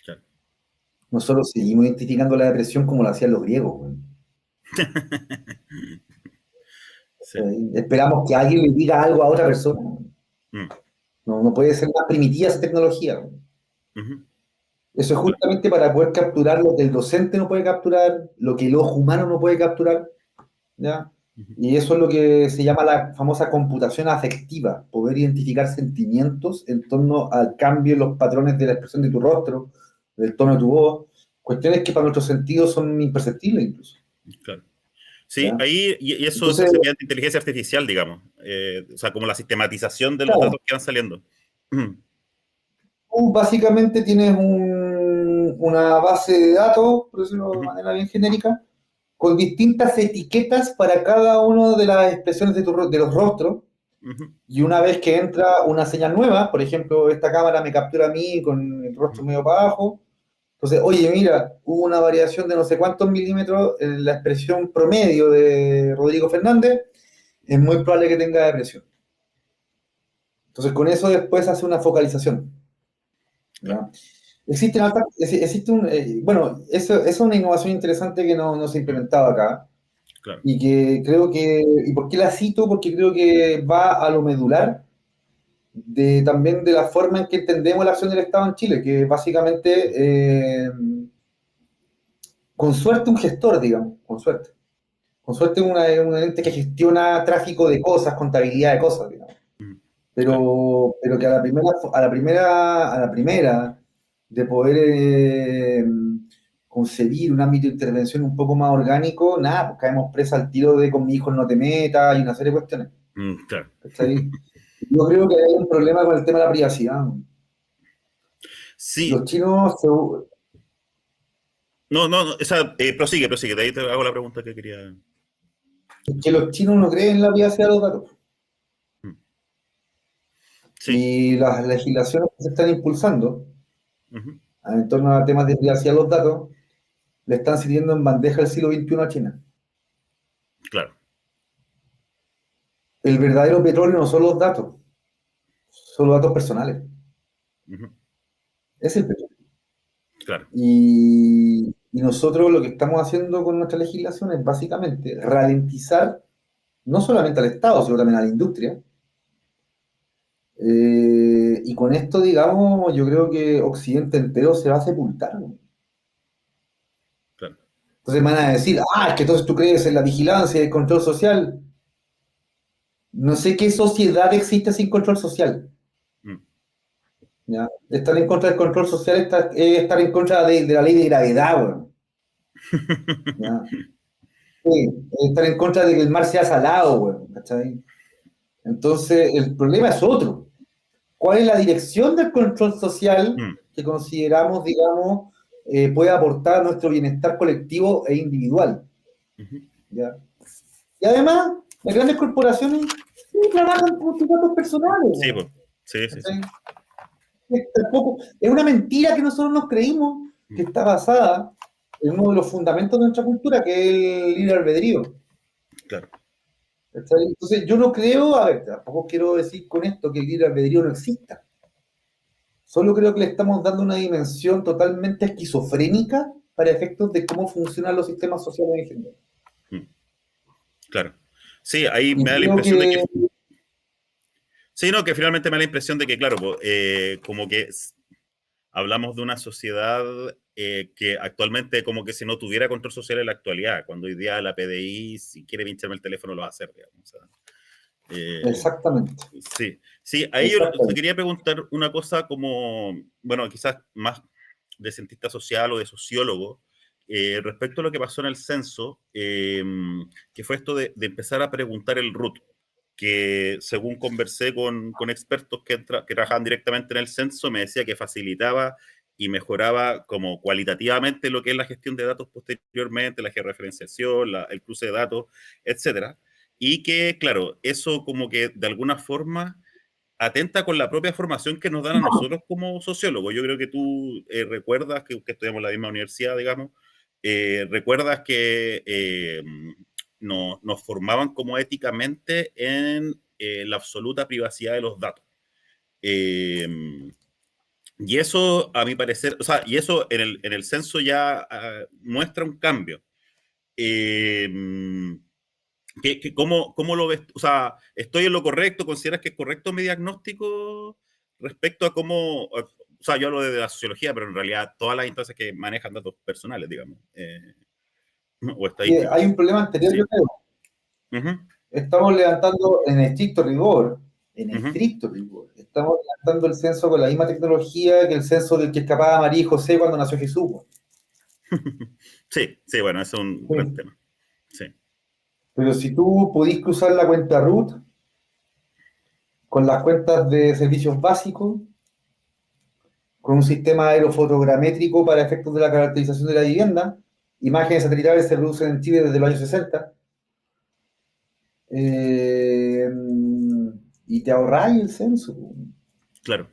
Claro. Nosotros seguimos identificando la depresión como lo hacían los griegos, güey. Sí. Esperamos que alguien le diga algo a otra persona. Mm, No puede ser más primitiva esa tecnología, güey. ujú, Eso es claro. justamente para poder capturar lo que el docente no puede capturar, lo que el ojo humano no puede capturar, ¿ya? Ujú, Y eso es lo que se llama la famosa computación afectiva, poder identificar sentimientos en torno al cambio en los patrones de la expresión de tu rostro, del tono de tu voz, cuestiones que para nuestros sentidos son imperceptibles incluso. claro. Sí, ¿ya? ahí, y eso se Entonces, hace mediante inteligencia artificial, digamos. O sea, como la sistematización de los claro, datos que van saliendo. tú básicamente tienes una base de datos, por decirlo de Ujú, manera bien genérica, con distintas etiquetas para cada una de las expresiones de los rostros. ujú, Y una vez que entra una señal nueva, por ejemplo, esta cámara me captura a mí con el rostro ujú. medio para abajo, entonces, oye, mira, hubo una variación de no sé cuántos milímetros en la expresión promedio de Rodrigo Fernández, es muy probable que tenga depresión. Entonces, con eso después hace una focalización. Claro, ¿Ya? Existe bueno, eso es una innovación interesante que no se ha mm, implementado acá claro. y que creo que, ¿y por qué la cito? Porque creo que va a lo medular también de la forma en que entendemos la acción del Estado en Chile, que básicamente, con suerte un gestor, digamos, con suerte. Con suerte un ente que gestiona tráfico de cosas, contabilidad de cosas, digamos. Mm, claro. Pero que a la primera de poder concebir un ámbito de intervención un poco más orgánico, nada, pues caemos presa al tiro de con mi hijo no te metas y una serie de cuestiones. Claro. ¿Cachai? Yo creo que hay un problema con el tema de la privacidad. Sí, Los chinos, no, no, no, o sea, prosigue, prosigue. De ahí te hago la pregunta que quería. que los chinos no creen en la privacidad de los datos. Mm, sí. Y las legislaciones que se están impulsando Ujú, en torno a temas de privacidad de los datos le están sirviendo en bandeja el siglo XXI a China. claro. El verdadero petróleo no son los datos, son los datos personales. Ujú, Es el petróleo. claro. Y nosotros lo que estamos haciendo con nuestra legislación es básicamente ralentizar no solamente al Estado, sino también a la industria. Y con esto, digamos, yo creo que Occidente entero se va a sepultar, ¿no? Claro. Entonces me van a decir, es que entonces tú crees en la vigilancia y el control social. No sé qué sociedad existe sin control social. Mm, ¿Ya? Estar en contra del control social es estar en contra de la ley de gravedad, weón. ¿Ya? Sí, es estar en contra de que el mar sea salado, weón. ¿Cachai? Entonces, el problema es otro. ¿Cuál es la dirección del control social mm, que consideramos, digamos, puede aportar a nuestro bienestar colectivo e individual? ujú. ¿Ya? Y además, las grandes corporaciones sí trabajan con tus datos personales, Sí, weón. pues. Sí, sí, sí. ¿Cachai? Tampoco, es una mentira que nosotros nos creímos que Mm, está basada en uno de los fundamentos de nuestra cultura, que es el libre albedrío. claro. ¿Cachai? Entonces, yo no creo, a ver, tampoco quiero decir con esto que el libre albedrío no exista. Solo creo que le estamos dando una dimensión totalmente esquizofrénica para efectos de cómo funcionan los sistemas sociales en general. Mm, claro. Sí, ahí Y me da la creo impresión de que. que, Sí, no, que finalmente me da la impresión de que, claro, po, como que hablamos de una sociedad que actualmente como que si no tuviera control social en la actualidad, cuando hoy día la PDI, si quiere pincharme el teléfono, lo va a hacer, digamos. O sea, eh, exactamente, sí, sí, ahí yo te exactamente. quería preguntar una cosa como, bueno, quizás más de cientista social o de sociólogo, respecto a lo que pasó en el censo, que fue esto de empezar a preguntar el RUT, que según conversé con expertos que trabajaban directamente en el censo, me decía que facilitaba y mejoraba como cualitativamente lo que es la gestión de datos posteriormente, la georreferenciación, el cruce de datos, etcétera. Y que, claro, eso como que de alguna forma atenta con la propia formación que nos dan a nosotros como sociólogos. Yo creo que tú recuerdas que estudiamos en la misma universidad, digamos, recuerdas que nos formaban como éticamente en la absoluta privacidad de los datos. Eh, y eso, a mi parecer, o sea, y eso en el censo ya muestra un cambio. Eh, ¿Cómo lo ves? O sea, ¿estoy en lo correcto? ¿Consideras que es correcto mi diagnóstico respecto a cómo, o sea, yo hablo de la sociología, pero en realidad todas las instancias que manejan datos personales, digamos, o Y estadísticos? hay un problema anterior, Sí. yo creo. Ujú, Estamos levantando en ujú. estricto rigor, estamos levantando el censo con la misma tecnología que el censo del que escapaba María y José cuando nació Jesús, weón. Sí, sí, bueno, es un gran Sí. tema. Sí. Pero si tú podís cruzar la cuenta root con las cuentas de servicios básicos, con un sistema aerofotogramétrico para efectos de la caracterización de la vivienda, imágenes satelitales se producen en Chile desde los años 60, eh, y te ahorráis el censo. Claro,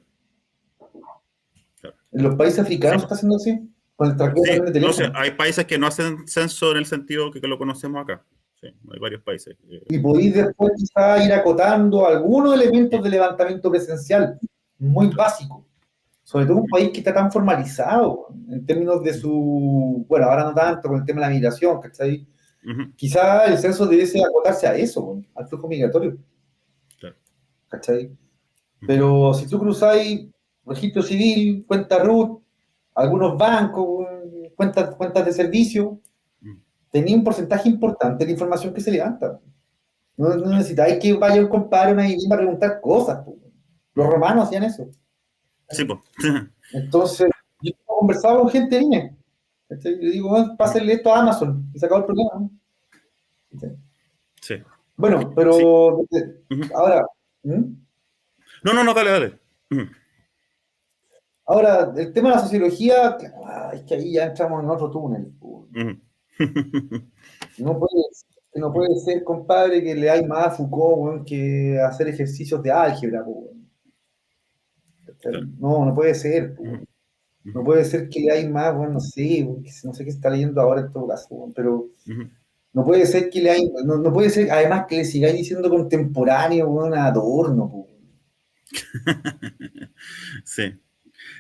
claro. En los países africanos Sí, se está haciendo así, con el traqueo sí, también de no sé, teléfono. hay países que no hacen censo en el sentido que lo conocemos acá. Sí, hay varios países. Y podéis después quizá ir acotando algunos elementos de levantamiento presencial, muy Claro. básicos. Sobre todo un país que está tan formalizado en términos de su, bueno, ahora no tanto con el tema de la migración, ¿cachai? Ujú, Quizá el censo debiese acotarse a eso, al flujo migratorio, claro. ¿cachai? Ujú, Pero si tú cruzáis registro civil, cuenta RUT, algunos bancos, cuentas de servicio, ujú, tenía un porcentaje importante de la información que se levanta. No claro. necesitáis que vaya un compadre a una vivienda a preguntar cosas. Po. Los Ujú. romanos hacían eso. Sí, pues. Entonces, yo he conversado con gente de INE. ¿Cachai? Le digo, bueno, pásenle esto a Amazon y se acabó el problema. ¿No? ¿Cachai? Sí, Bueno, sí. pero Ujú. ahora, ¿Mm? No, no, no, dale, dale. Ujú, Ahora, el tema de la sociología, es que ahí ya entramos en otro túnel. Po. ujú. No puede, no puede ser, compadre, que le hay más a Foucault, weón, que hacer ejercicios de álgebra. Po, weón. ¿Cachai? Claro. No puede ser. Po. Ujú, No ujú, puede ser que le hay más, bueno, no sé qué se está leyendo ahora en todo caso, bueno, pero ujú. no puede ser que le hay, no puede ser, además que le sigáis diciendo contemporáneo, bueno, adorno, po, Sí,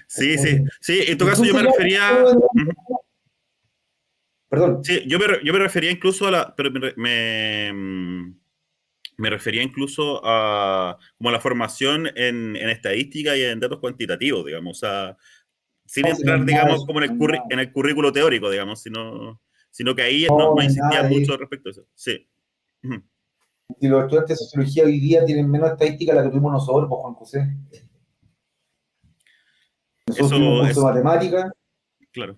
sí, sí. ¿cachai? Sí, en tu caso yo Incluso me ya, refería. Ujú. perdón, Sí, yo me refería incluso a la. Pero me refería incluso a como a la formación en estadística y en datos cuantitativos, digamos. O sea, sin no, si no hay entrar, nada de digamos, eso, como en no el, hay nada, en el currículo teórico, digamos, sino que ahí no, no no hay insistía nada de mucho eso. respecto a eso. Sí. Ujú. Si los estudiantes de sociología hoy día tienen menos estadística de la que tuvimos nosotros, pues, Juan José. Nosotros tuvimos un Eso curso de es, matemáticas, claro.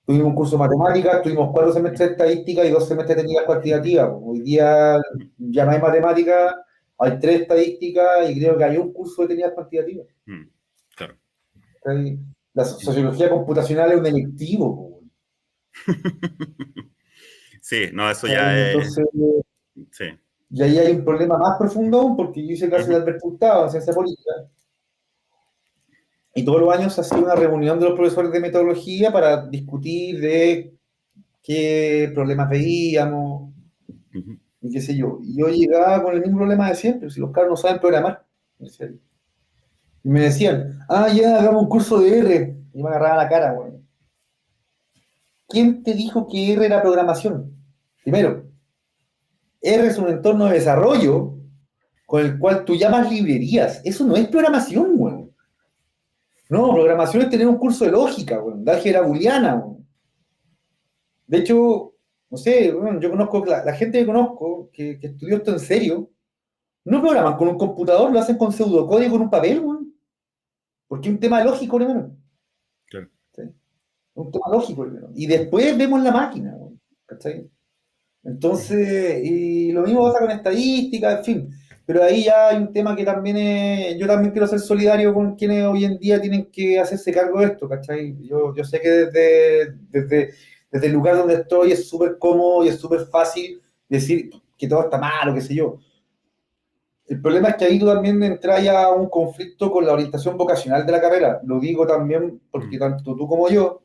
tuvimos 4 semestres de estadística y 2 semestres de técnicas cuantitativas. Pues. Hoy día ya no hay matemáticas, hay 3 estadísticas y creo que hay un curso de técnicas cuantitativas. Mm, claro. ¿Cachai? La sociología computacional es un electivo. Sí, no, eso ¿Cachai? ya es. Entonces, Sí. y ahí hay un problema más profundo aún, porque yo hice clase de Ujú, Alberto Hurtado en ciencia política, y todos los años se hacía una reunión de los profesores de metodología para discutir de qué problemas veíamos, ujú, y qué sé yo. Y yo llegaba con el mismo problema de siempre, si los caras no saben programar. Y me decían, ya, hagamos un curso de R. Y me agarraba la cara, güey. ¿Quién te dijo que R era programación? Primero, R es un entorno de desarrollo con el cual tú llamas librerías. Eso no es programación, güey. No, programación es tener un curso de lógica, güey, de álgebra booleana, güey. De hecho, no sé, bueno, yo conozco, la gente que conozco que estudió esto en serio, no programan con un computador, lo hacen con pseudocódigo con un papel, güey. Porque es un tema lógico, hermano. claro. ¿Sí? Un tema lógico, hermano. Y después vemos la máquina, güey. ¿Cachai? Ujú, Entonces, y lo mismo pasa con estadística, en fin. Pero ahí ya hay un tema que también es, yo también quiero ser solidario con quienes hoy en día tienen que hacerse cargo de esto, ¿cachai? Yo sé que desde el lugar donde estoy es súper cómodo y es súper fácil decir que todo está mal o qué sé yo. El problema es que ahí tú también entras ya a un conflicto con la orientación vocacional de la carrera. Lo digo también porque ujú, tanto tú como yo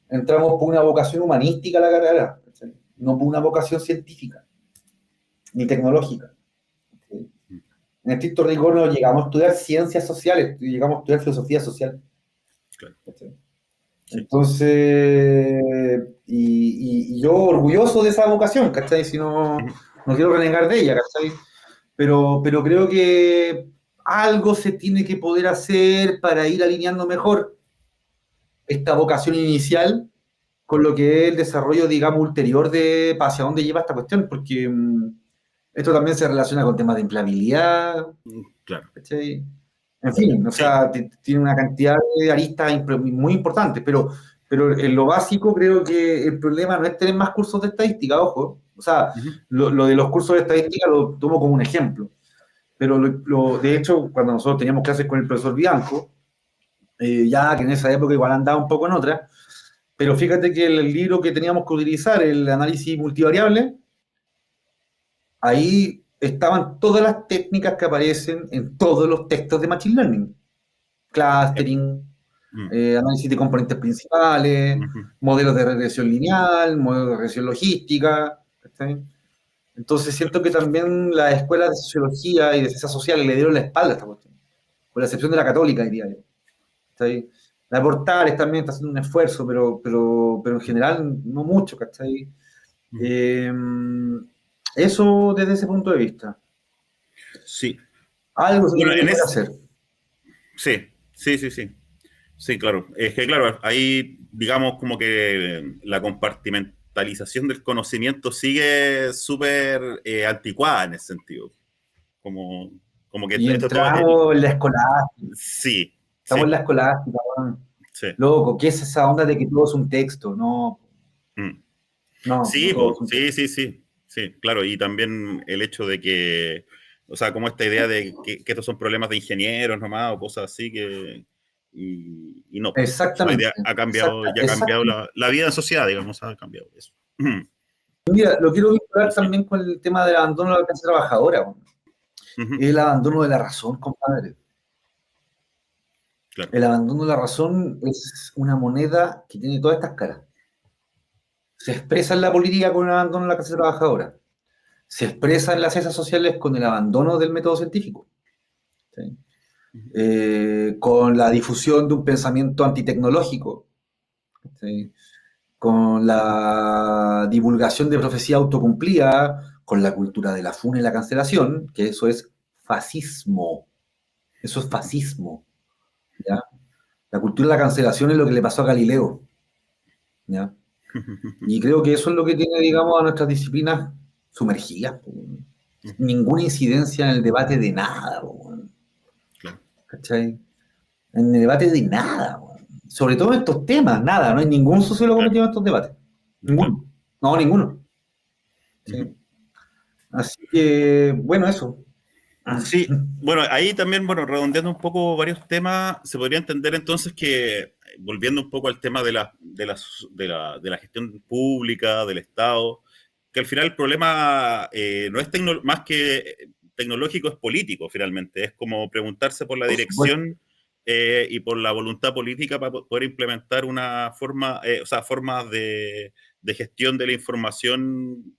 entramos por una vocación humanística a la carrera, ¿cachai? No por una vocación científica ni tecnológica. ¿Sí? ujú, En estricto rigor no llegamos a estudiar ciencias sociales, llegamos a estudiar filosofía social. claro. ¿Sí? Sí. Entonces, y yo orgulloso de esa vocación, ¿cachai? Si no, Ujú, no quiero renegar de ella, ¿cachai? Pero creo que algo se tiene que poder hacer para ir alineando mejor esta vocación inicial con lo que es el desarrollo, digamos, ulterior de hacia dónde lleva esta cuestión, porque esto también se relaciona con temas de empleabilidad, claro. ¿cachai? En fin, o Sí. sea, tiene una cantidad de aristas muy importantes, pero en lo básico creo que el problema no es tener más cursos de estadística, ojo, sea, Ujú. lo de los cursos de estadística lo tomo como un ejemplo, pero de hecho, cuando nosotros teníamos clases con el profesor Bianco, ya que en esa época igual andaba un poco en otra, pero fíjate que el libro que teníamos que utilizar, el análisis multivariable, ahí estaban todas las técnicas que aparecen en todos los textos de Machine Learning. Yep. Clustering, Mm. análisis de componentes principales, Ujú. modelos de regresión lineal, modelos de regresión logística. ¿Sí? Entonces siento que también las escuelas de sociología y de ciencias sociales le dieron la espalda a esta cuestión, con la excepción de la católica, diría yo. ¿Sí? La de Portales también está haciendo un esfuerzo, pero en general no mucho, ¿cachai? Ujú. Eh, Eso desde ese punto de vista. Sí. Algo se Bueno, tiene que en poder es, hacer. sí, sí, sí, sí. Sí, claro. Es que, claro, ahí, digamos, como que la compartimentalización del conocimiento sigue súper anticuada en ese sentido. Como, como que Y esto todo. entramos en la escolástica. Sí, Estamos sí, en la escolástica, weón. sí. Loco, ¿qué es esa onda de que todo es un texto? No, Mm. no Sí, todo po, es un sí, texto. sí, sí, sí, claro. Y también el hecho de que, o sea, como esta idea de que estos son problemas de ingenieros nomás o cosas así que. Y no, po. O sea, hoy Exactamente, día ha cambiado, ya ha cambiado exactamente. la vida en sociedad, digamos, ha cambiado eso. Mira, lo quiero Y vincular sí. también con el tema del abandono de la clase trabajadora, weón. Ujú. El abandono de la razón, compadre. Claro. El abandono de la razón es una moneda que tiene todas estas caras. Se expresa en la política con el abandono de la clase trabajadora. Se expresa en las ciencias sociales con el abandono del método científico. ¿Sí? Ujú. Con la difusión de un pensamiento antitecnológico. ¿Sí? Con la divulgación de profecía autocumplida, con la cultura de la funa y la cancelación, que eso es fascismo. Eso es fascismo. ¿Ya? La cultura de la cancelación es lo que le pasó a Galileo. ¿Ya? Y creo que eso es lo que tiene, digamos, a nuestras disciplinas sumergidas. Po. Ujú. Ninguna incidencia en el debate de nada. Po, Claro. ¿cachai? En el debate de nada. Po. Sobre todo en estos temas, nada. No hay ningún sociólogo Claro. metido en estos debates. Claro. Ninguno. No, ninguno. Ujú. Sí. Así que, bueno, eso. Sí, bueno, ahí también, bueno, redondeando un poco varios temas, se podría entender entonces que, volviendo un poco al tema de la gestión pública, del Estado, que al final el problema no es más que tecnológico, es político finalmente, es como preguntarse por la Por supuesto. dirección y por la voluntad política para poder implementar una forma, o sea, formas de gestión de la información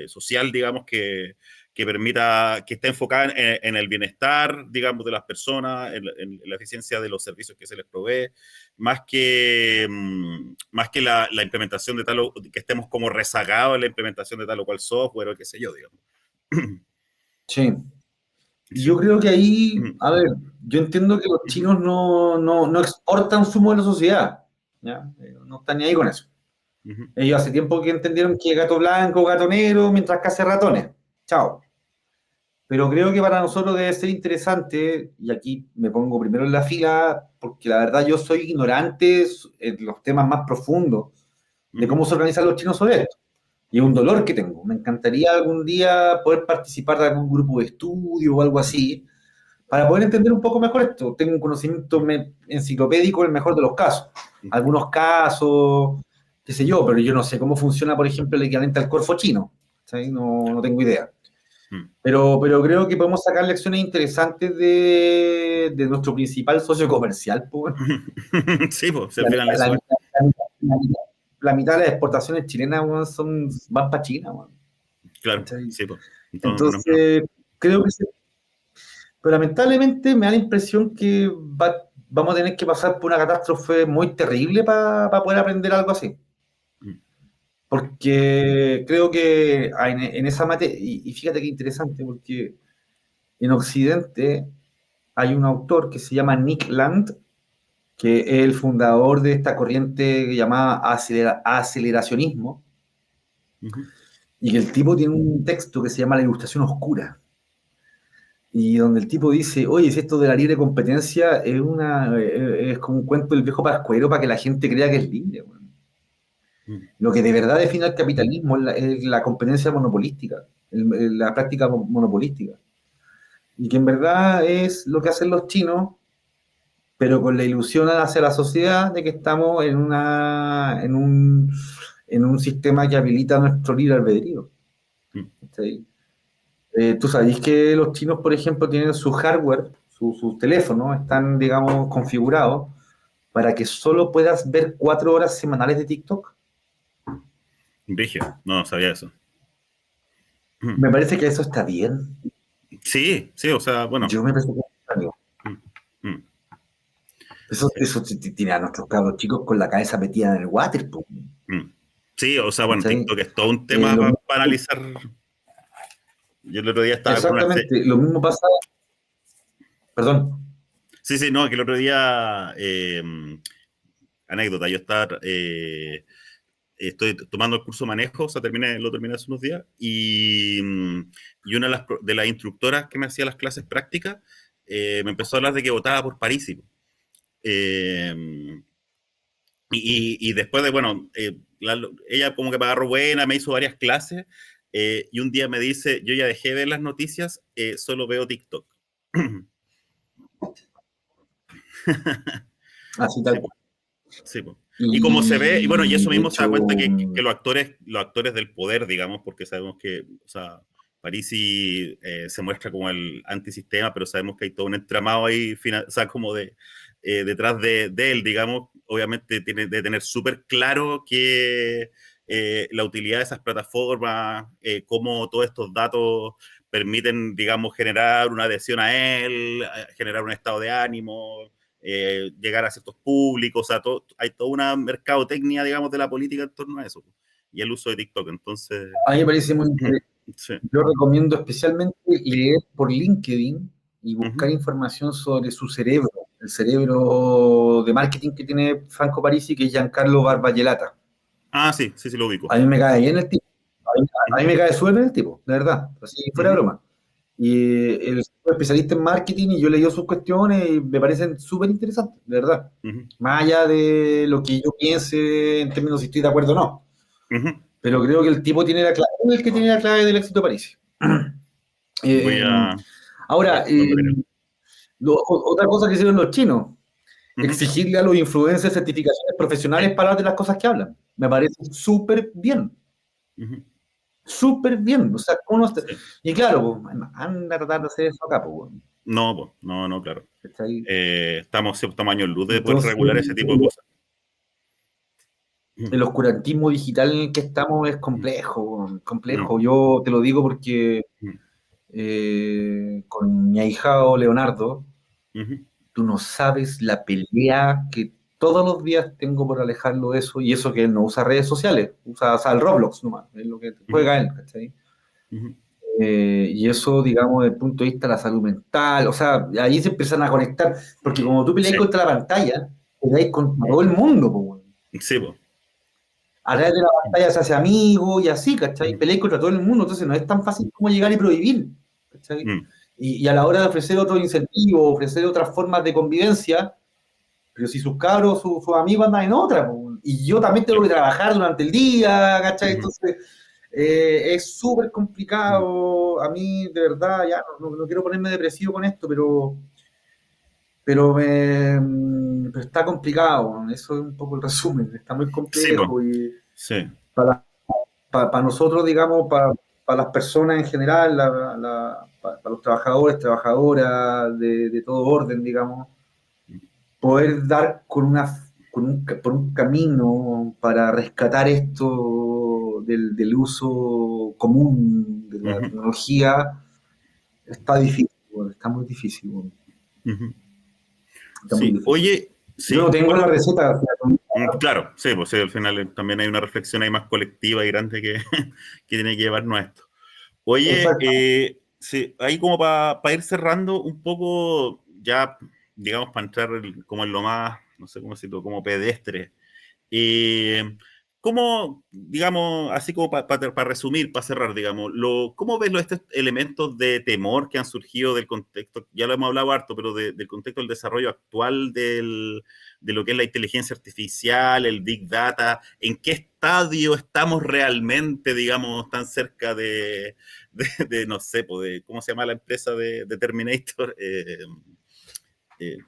social, digamos, que permita, que esté enfocada en el bienestar, digamos, de las personas, en la eficiencia de los servicios que se les provee, más que la implementación de tal o que estemos como rezagados en la implementación de tal o cual software o qué sé yo, digamos. Sí. Sí. Yo creo que ahí, a ver, yo entiendo que los chinos no exportan su modelo de sociedad. ¿Ya? No están ni ahí con eso. Ellos hace tiempo que entendieron que gato blanco, gato negro, mientras cace ratones. Chao. Pero creo que para nosotros debe ser interesante, y aquí me pongo primero en la fila, porque la verdad yo soy ignorante en los temas más profundos de cómo se organizan los chinos sobre esto. Y es un dolor que tengo. Me encantaría algún día poder participar de algún grupo de estudio o algo así, para poder entender un poco mejor esto. Tengo un conocimiento enciclopédico en el mejor de los casos. Algunos casos, qué sé yo, pero yo no sé cómo funciona, por ejemplo, el equivalente al Corfo chino. ¿Sí? No tengo idea. Pero creo que podemos sacar lecciones interesantes de nuestro principal socio comercial. Pues. Sí, pues, al La, final la- eso es. la- la mitad de las exportaciones chilenas weón, van para China. Weón. Claro, ¿Cachai? sí, pues. Entonces, no es menor. Entonces, creo que pero lamentablemente me da la impresión que vamos a tener que pasar por una catástrofe muy terrible para poder aprender algo así. Porque creo que en esa materia, y fíjate qué interesante, porque en Occidente hay un autor que se llama Nick Land, que es el fundador de esta corriente llamada aceleracionismo, y que el tipo tiene un texto que se llama La Ilustración Oscura, y donde el tipo dice, oye, si esto de la libre competencia es como un cuento del viejo Pascuero para que la gente crea que es libre. Weón. Lo que de verdad define el capitalismo es la competencia monopolística, la práctica monopolística. Y que en verdad es lo que hacen los chinos, pero con la ilusión hacia la sociedad de que estamos en un sistema que habilita nuestro libre albedrío. ¿Sí? Tú sabes que los chinos, por ejemplo, tienen su hardware, sus teléfonos, están, digamos, configurados para que solo puedas ver 4 horas semanales de TikTok. Brígido, no sabía eso. Me parece que eso está bien. Sí, sí, o sea, bueno. Yo me parece que está bien. Eso tiene a nuestros cabros chicos con la cabeza metida en el water. Sí, o sea, bueno, ¿Sí? TikTok es todo un tema para analizar. Yo el otro día estaba con una... Exactamente, lo mismo pasa. Perdón. Sí, sí, no, que el otro día, anécdota, yo estaba, estoy tomando el curso de manejo, o sea, lo terminé hace unos días, y una de las instructoras que me hacía las clases prácticas me empezó a hablar de que votaba por Parisi. Y después de, bueno, ella como que me agarró buena, me hizo varias clases, y un día me dice, yo ya dejé de ver las noticias, solo veo TikTok. Así Sí, tal cual. sí, pues. Y como se ve, y bueno, y Y eso de mismo se da hecho, cuenta que los actores del poder, digamos, porque sabemos que, o sea, Parisi se muestra como el antisistema, pero sabemos que hay todo un entramado ahí, o sea, como detrás de él, digamos, obviamente tiene de tener súper claro que la utilidad de esas plataformas, cómo todos estos datos permiten, digamos, generar una adhesión a él, generar un estado de ánimo, llegar a ciertos públicos, o sea, hay toda una mercadotecnia, digamos, de la política en torno a eso, y el uso de TikTok, entonces... a mí me parece muy interesante. Sí. Yo recomiendo especialmente leer por LinkedIn y buscar Uh-huh. información sobre su cerebro, el cerebro de marketing que tiene Franco Parisi, que es Giancarlo Barballelata. Ah, sí, sí, sí, lo ubico. A mí me cae bien el tipo. A mí Uh-huh. me cae súper bien el tipo, de verdad, así fuera de Uh-huh. broma. Y él es especialista en marketing y yo leí sus cuestiones y me parecen súper interesantes, de verdad. Uh-huh. Más allá de lo que yo piense en términos si estoy de acuerdo o no. Uh-huh. Pero creo que el tipo tiene la clave, el que tiene la clave del éxito de París. Voy Eh, a... ahora, No lo creo. otra cosa que hicieron los chinos, Uh-huh. exigirle a los influencers certificaciones profesionales Sí. para hablar de las cosas que hablan. Me parece súper bien. Uh-huh. Súper bien. O sea, Sí. y claro, pues, anda a tratar de hacer eso acá, pues. No, pues, no, claro. ¿Cachai? Estamos años luz de poder Entonces, regular ese tipo de cosas. Uh-huh. el oscurantismo digital en el que estamos es complejo, complejo. Yo te lo digo porque Uh-huh. con mi ahijado Leonardo, Uh-huh. tú no sabes la pelea que todos los días tengo por alejarlo de eso, y eso que él no usa redes sociales, usa, o sea, el Roblox nomás, es lo que Uh-huh. juega él, ¿cachai? Uh-huh. Y eso, digamos, desde el punto de vista de la salud mental, o sea, ahí se empiezan a conectar, porque como tú peleas Sí, contra la pantalla, peleas contra todo el mundo, pues, weón. sí, pues. A través de la pantalla se hace amigo y así, ¿cachai? Uh-huh. Peleas contra todo el mundo, entonces no es tan fácil como llegar y prohibir, ¿cachai? Uh-huh. Y a la hora de ofrecer otros incentivos, ofrecer otras formas de convivencia, pero si sus cabros, sus amigos andan en otra, po, y yo también tengo que trabajar durante el día, ¿cachai? Uh-huh. Entonces, es súper complicado. A mí, de verdad, ya no quiero ponerme depresivo con esto, pero está complicado. Eso es un poco el resumen. Está muy Sí, pues. complejo y Sí. para nosotros, digamos, para las personas en general, para los trabajadores, trabajadoras de todo orden, digamos, poder dar por un camino para rescatar esto del uso común de la Uh-huh. tecnología está difícil, bueno, está muy difícil, bueno, Uh-huh. está muy Sí, difícil. oye, Yo no sí, tengo la bueno, receta. claro, sí, pues sí, al final también hay una reflexión ahí más colectiva y grande que, que tiene que llevarnos a esto. Oye, Exacto. sí, ahí como para ir cerrando un poco, ya, digamos, para entrar como en lo más, no sé cómo decirlo, como pedestre. Eh, ¿cómo, digamos, así como para resumir, para cerrar, digamos, cómo ves estos elementos de temor que han surgido del contexto, ya lo hemos hablado harto, pero del contexto del desarrollo actual de lo que es la inteligencia artificial, el Big Data? ¿En qué estadio estamos realmente, digamos, tan cerca no sé, pues, ¿cómo se llama la empresa de Terminator? Eh,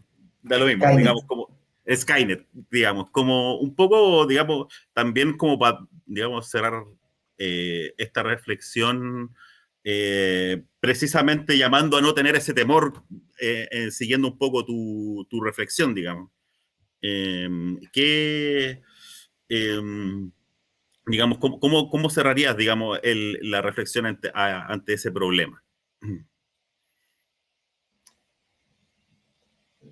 Da lo mismo, Skynet. digamos, como Skynet, digamos, como un poco, digamos, también como para, digamos, cerrar esta reflexión, precisamente llamando a no tener ese temor, siguiendo un poco tu reflexión, digamos. Eh, ¿Qué, eh, digamos, cómo cerrarías, digamos, la reflexión ante ese problema?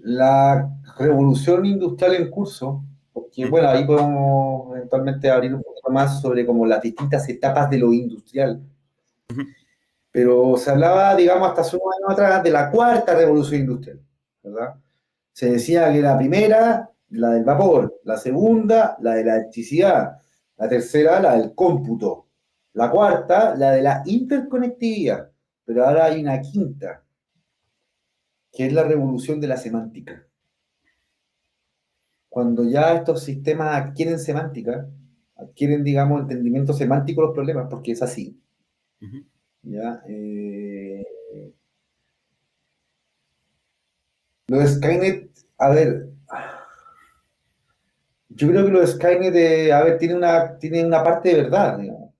La revolución industrial en curso, porque bueno, ahí podemos eventualmente abrir un poco más sobre como las distintas etapas de lo industrial, pero se hablaba, digamos, hasta hace unos años atrás de la cuarta revolución industrial, ¿verdad? Se decía que la primera, la del vapor, la segunda, la de la electricidad, la tercera, la del cómputo, la cuarta, la de la interconectividad, pero ahora hay una quinta, que es la revolución de la semántica. Cuando ya estos sistemas adquieren semántica, adquieren, digamos, entendimiento semántico de los problemas, porque es así, ¿ya? Lo de Skynet, a ver, yo creo que lo de Skynet, a ver, tiene una parte de verdad, digamos.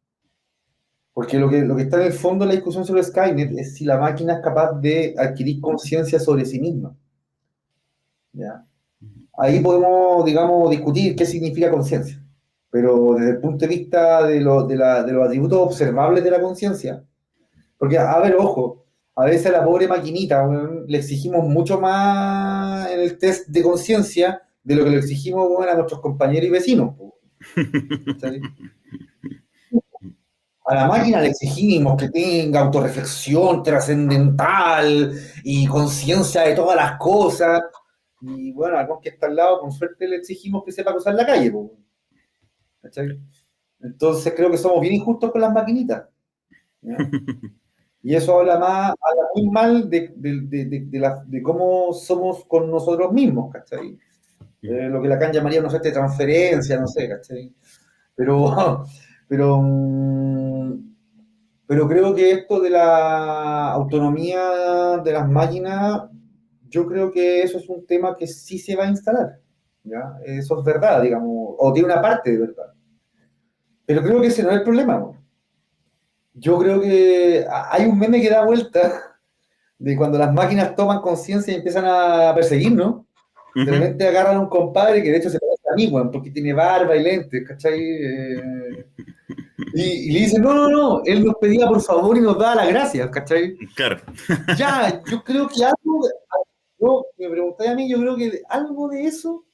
Porque lo que está en el fondo de la discusión sobre Skynet es si la máquina es capaz de adquirir conciencia sobre sí misma, ¿ya? Ahí podemos, digamos, discutir qué significa conciencia. Pero desde el punto de vista de los atributos observables de la conciencia, porque, a ver, ojo, a veces a la pobre maquinita, weón, le exigimos mucho más en el test de conciencia de lo que le exigimos, weón, a nuestros compañeros y vecinos, po, ¿cachai? A la máquina le exigimos que tenga autorreflexión trascendental y conciencia de todas las cosas. Y bueno, algún que está al lado, con suerte le exigimos que sepa cruzar la calle, po, ¿cachai? Entonces creo que somos bien injustos con las maquinitas, ¿ya? Y eso habla muy mal de cómo somos con nosotros mismos, ¿cachai? Lo que Lacan llamaría una suerte de transferencia, no sé, ¿cachai? Pero, pero, pero creo que esto de la autonomía de las máquinas, yo creo que eso es un tema que sí se va a instalar, ¿ya? Eso es verdad, digamos, o tiene una parte de verdad. Pero creo que ese no es el problema, ¿no? Yo creo que hay un meme que da vuelta de cuando las máquinas toman conciencia y empiezan a perseguirnos. De repente agarran a un compadre que de hecho se parece a mí, weón, porque tiene barba y lentes, ¿cachai? Y le dicen, no, no, no, él nos pedía por favor y nos daba las gracias, ¿cachai? Claro. Ya, yo creo que yo me preguntáis a mí, yo creo que algo de eso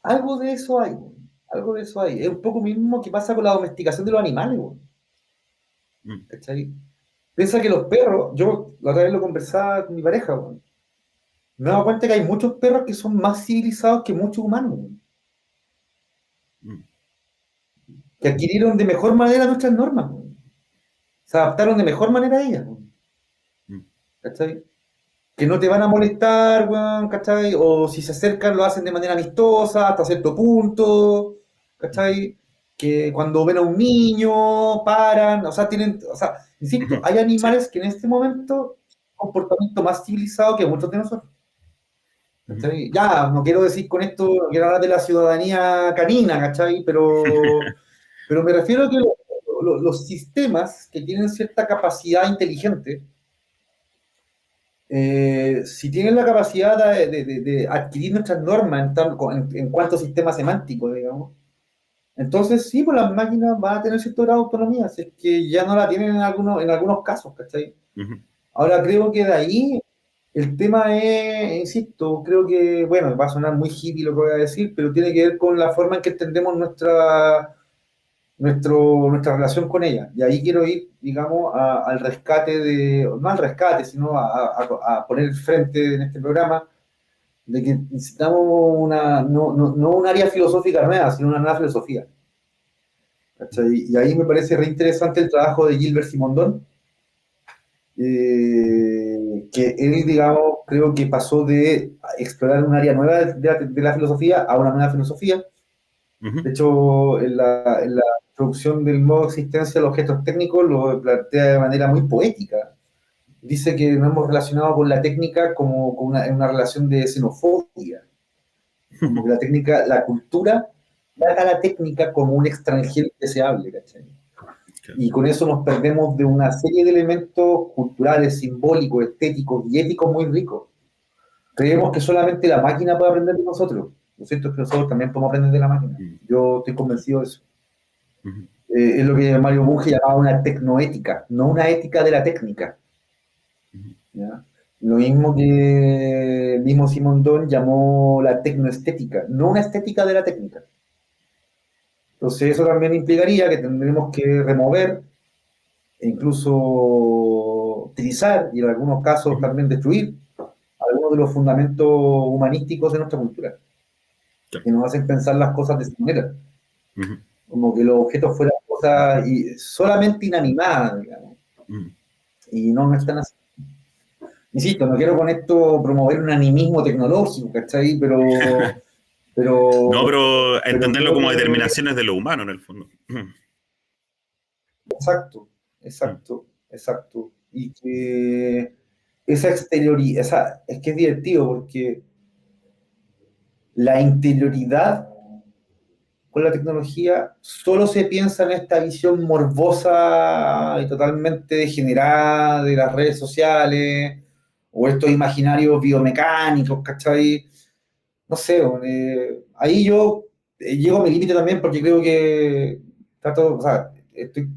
hay, weón. Algo de eso hay. Es un poco mismo que pasa con la domesticación de los animales, weón, ¿cachai? Piensa que los perros, yo la otra vez lo conversaba con mi pareja, weón. Me he dado cuenta que hay muchos perros que son más civilizados que muchos humanos, weón, que adquirieron de mejor manera nuestras normas, weón. Se adaptaron de mejor manera a ellas, weón, ¿cachai? Que no te van a molestar, weón, ¿cachai? O si se acercan lo hacen de manera amistosa hasta cierto punto, ¿cachai? Que cuando ven a un niño, paran, o sea, insisto, hay Sí. animales que en este momento comportamiento más civilizado que muchos de nosotros. ¿Cachai? Ya, no quiero decir con esto, no quiero hablar de la ciudadanía canina, ¿cachai? Pero me refiero a que los sistemas que tienen cierta capacidad inteligente, si tienen la capacidad de adquirir nuestras normas en cuanto a sistema semántico, digamos, entonces sí, pues las máquinas van a tener cierto grado de autonomía, si es que ya no la tienen en algunos casos, ¿cachai? Ahora creo que de ahí el tema es, insisto, creo que, bueno, va a sonar muy hippie lo que voy a decir, pero tiene que ver con la forma en que entendemos nuestra relación con ella. Y ahí quiero ir, digamos, al rescate no al rescate, sino a poner frente en este programa de que necesitamos no un área filosófica nueva, sino una nueva filosofía. ¿cachai? Y ahí me parece reinteresante el trabajo de Gilbert Simondon, que él, digamos, creo que pasó de explorar un área nueva de la filosofía a una nueva filosofía. Ujú. De hecho, en la introducción del modo de existencia de los objetos técnicos lo plantea de manera muy poética. Dice que nos hemos relacionado con la técnica como con en una relación de xenofobia, como que la técnica, la cultura, trata a la técnica como un extranjero indeseable, ¿cachai? Claro. Y con eso nos perdemos de una serie de elementos culturales, simbólicos, estéticos y éticos muy ricos. Creemos que solamente la máquina puede aprender de nosotros. Lo cierto es que nosotros también podemos aprender de la máquina. Mm, Yo estoy convencido de eso. ujú. Es lo que Mario Bunge llamaba una tecnoética, no una ética de la técnica. Ujú. ¿Ya? Lo mismo que el mismo Simondon llamó la tecnoestética, no una estética de la técnica. Entonces eso también implicaría que tendremos que remover e incluso utilizar y en algunos casos Ujú. también destruir algunos de los fundamentos humanísticos de nuestra cultura, Claro. que nos hacen pensar las cosas de esa manera, Ujú. como que los objetos fueran cosas solamente inanimadas, digamos, Ujú. y no están así. Insisto, no quiero con esto promover un animismo tecnológico, ¿cachai? No, Pero, pero pero entenderlo creo como que, determinaciones de lo humano en el fondo. exacto, Ujú. exacto, exacto. Y que esa exterioridad, es que es divertido porque la interioridad con la tecnología solo se piensa en esta visión morbosa y totalmente degenerada de las redes sociales o estos imaginarios biomecánicos, ¿cachai? No sé, ahí yo llego a mi límite también porque creo que trato, o sea, estoy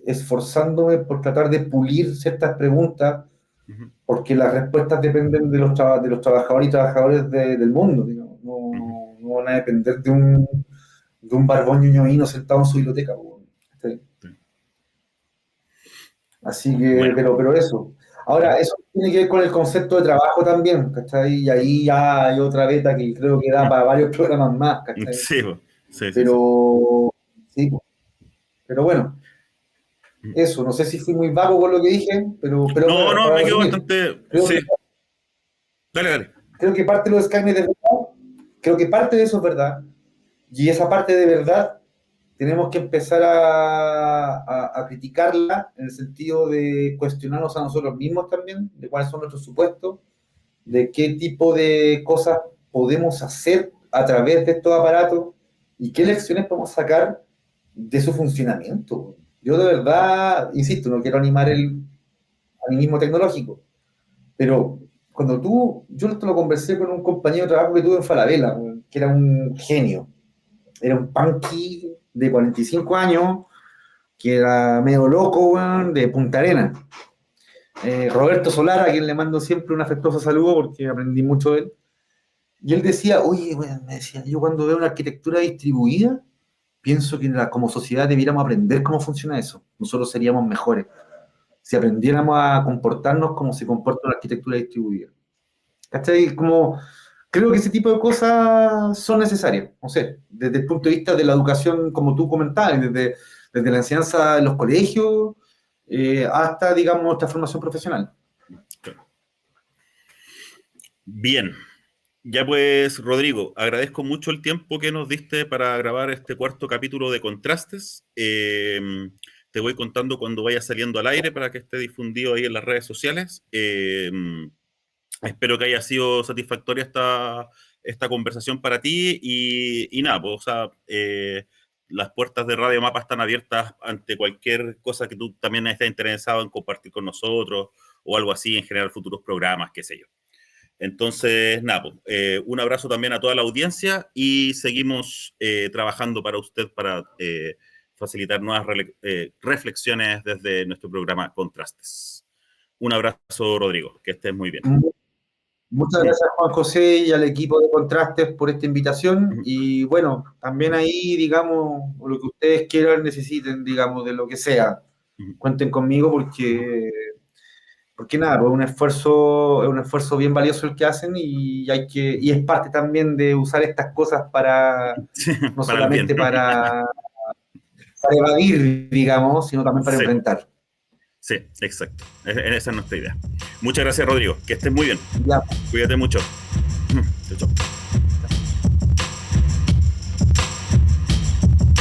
esforzándome por tratar de pulir ciertas preguntas Ujú. porque las respuestas dependen de los trabajadores y trabajadores del mundo, digamos. Ujú. No van a depender de un barbón ñoñoíno sentado en su biblioteca. ¿Sí? Sí. Así que, Bueno. pero eso. Ahora, Ujú. eso tiene que ver con el concepto de trabajo también, ¿cachai? Y ahí ya hay otra beta que creo que da para varios programas más, ¿cachai? Sí, po. Sí, sí, sí. Pero, sí, pero bueno, Ujú. eso, no sé si fui muy vago con lo que dije, pero No, bueno, no, para me quedo resumir, bastante. creo que Sí, dale, dale. creo que parte de lo de Skynet es verdad, creo que parte de eso es verdad, y esa parte de verdad tenemos que empezar a criticarla en el sentido de cuestionarnos a nosotros mismos también, de cuáles son nuestros supuestos, de qué tipo de cosas podemos hacer a través de estos aparatos y qué lecciones podemos sacar de su funcionamiento. Yo de verdad, insisto, no quiero animar el animismo tecnológico, pero cuando yo esto lo conversé con un compañero de trabajo que tuve en Falabella, que era un genio, era un punky de 45 años, que era medio loco, weón, de Punta Arenas. Roberto Solara, a quien le mando siempre un afectuoso saludo porque aprendí mucho de él. Y él decía, oye, weón, me decía, yo cuando veo una arquitectura distribuida, pienso que como sociedad debiéramos aprender cómo funciona eso. Nosotros seríamos mejores si aprendiéramos a comportarnos como se comporta una arquitectura distribuida. ¿Cachai? Como, creo que ese tipo de cosas son necesarias, no sé, desde el punto de vista de la educación, como tú comentabas, desde la enseñanza en los colegios hasta, digamos, nuestra formación profesional. Claro. Bien. Ya pues, Rodrigo, agradezco mucho el tiempo que nos diste para grabar este cuarto capítulo de Contrastes. Te voy contando cuando vaya saliendo al aire para que esté difundido ahí en las redes sociales. Espero que haya sido satisfactoria esta conversación para ti y nada, pues, o sea, las puertas de Radio Mapa están abiertas ante cualquier cosa que tú también estés interesado en compartir con nosotros o algo así, en general futuros programas, qué sé yo. Entonces, nada, pues, un abrazo también a toda la audiencia y seguimos trabajando para usted para facilitar nuevas reflexiones desde nuestro programa Contrastes. Un abrazo, Rodrigo, que estés muy bien. Muchas gracias, Juan José, y al equipo de Contrastes por esta invitación. Y bueno, también ahí, digamos, lo que ustedes quieran, necesiten, digamos, de lo que sea. Cuenten conmigo porque nada, pues es un esfuerzo bien valioso el que hacen y es parte también de usar estas cosas para, no Para el bien. solamente para evadir, digamos, sino también para Sí. enfrentar. Sí, exacto. Esa es nuestra idea. Muchas gracias, Rodrigo. Que estés muy bien. Ya. Cuídate mucho.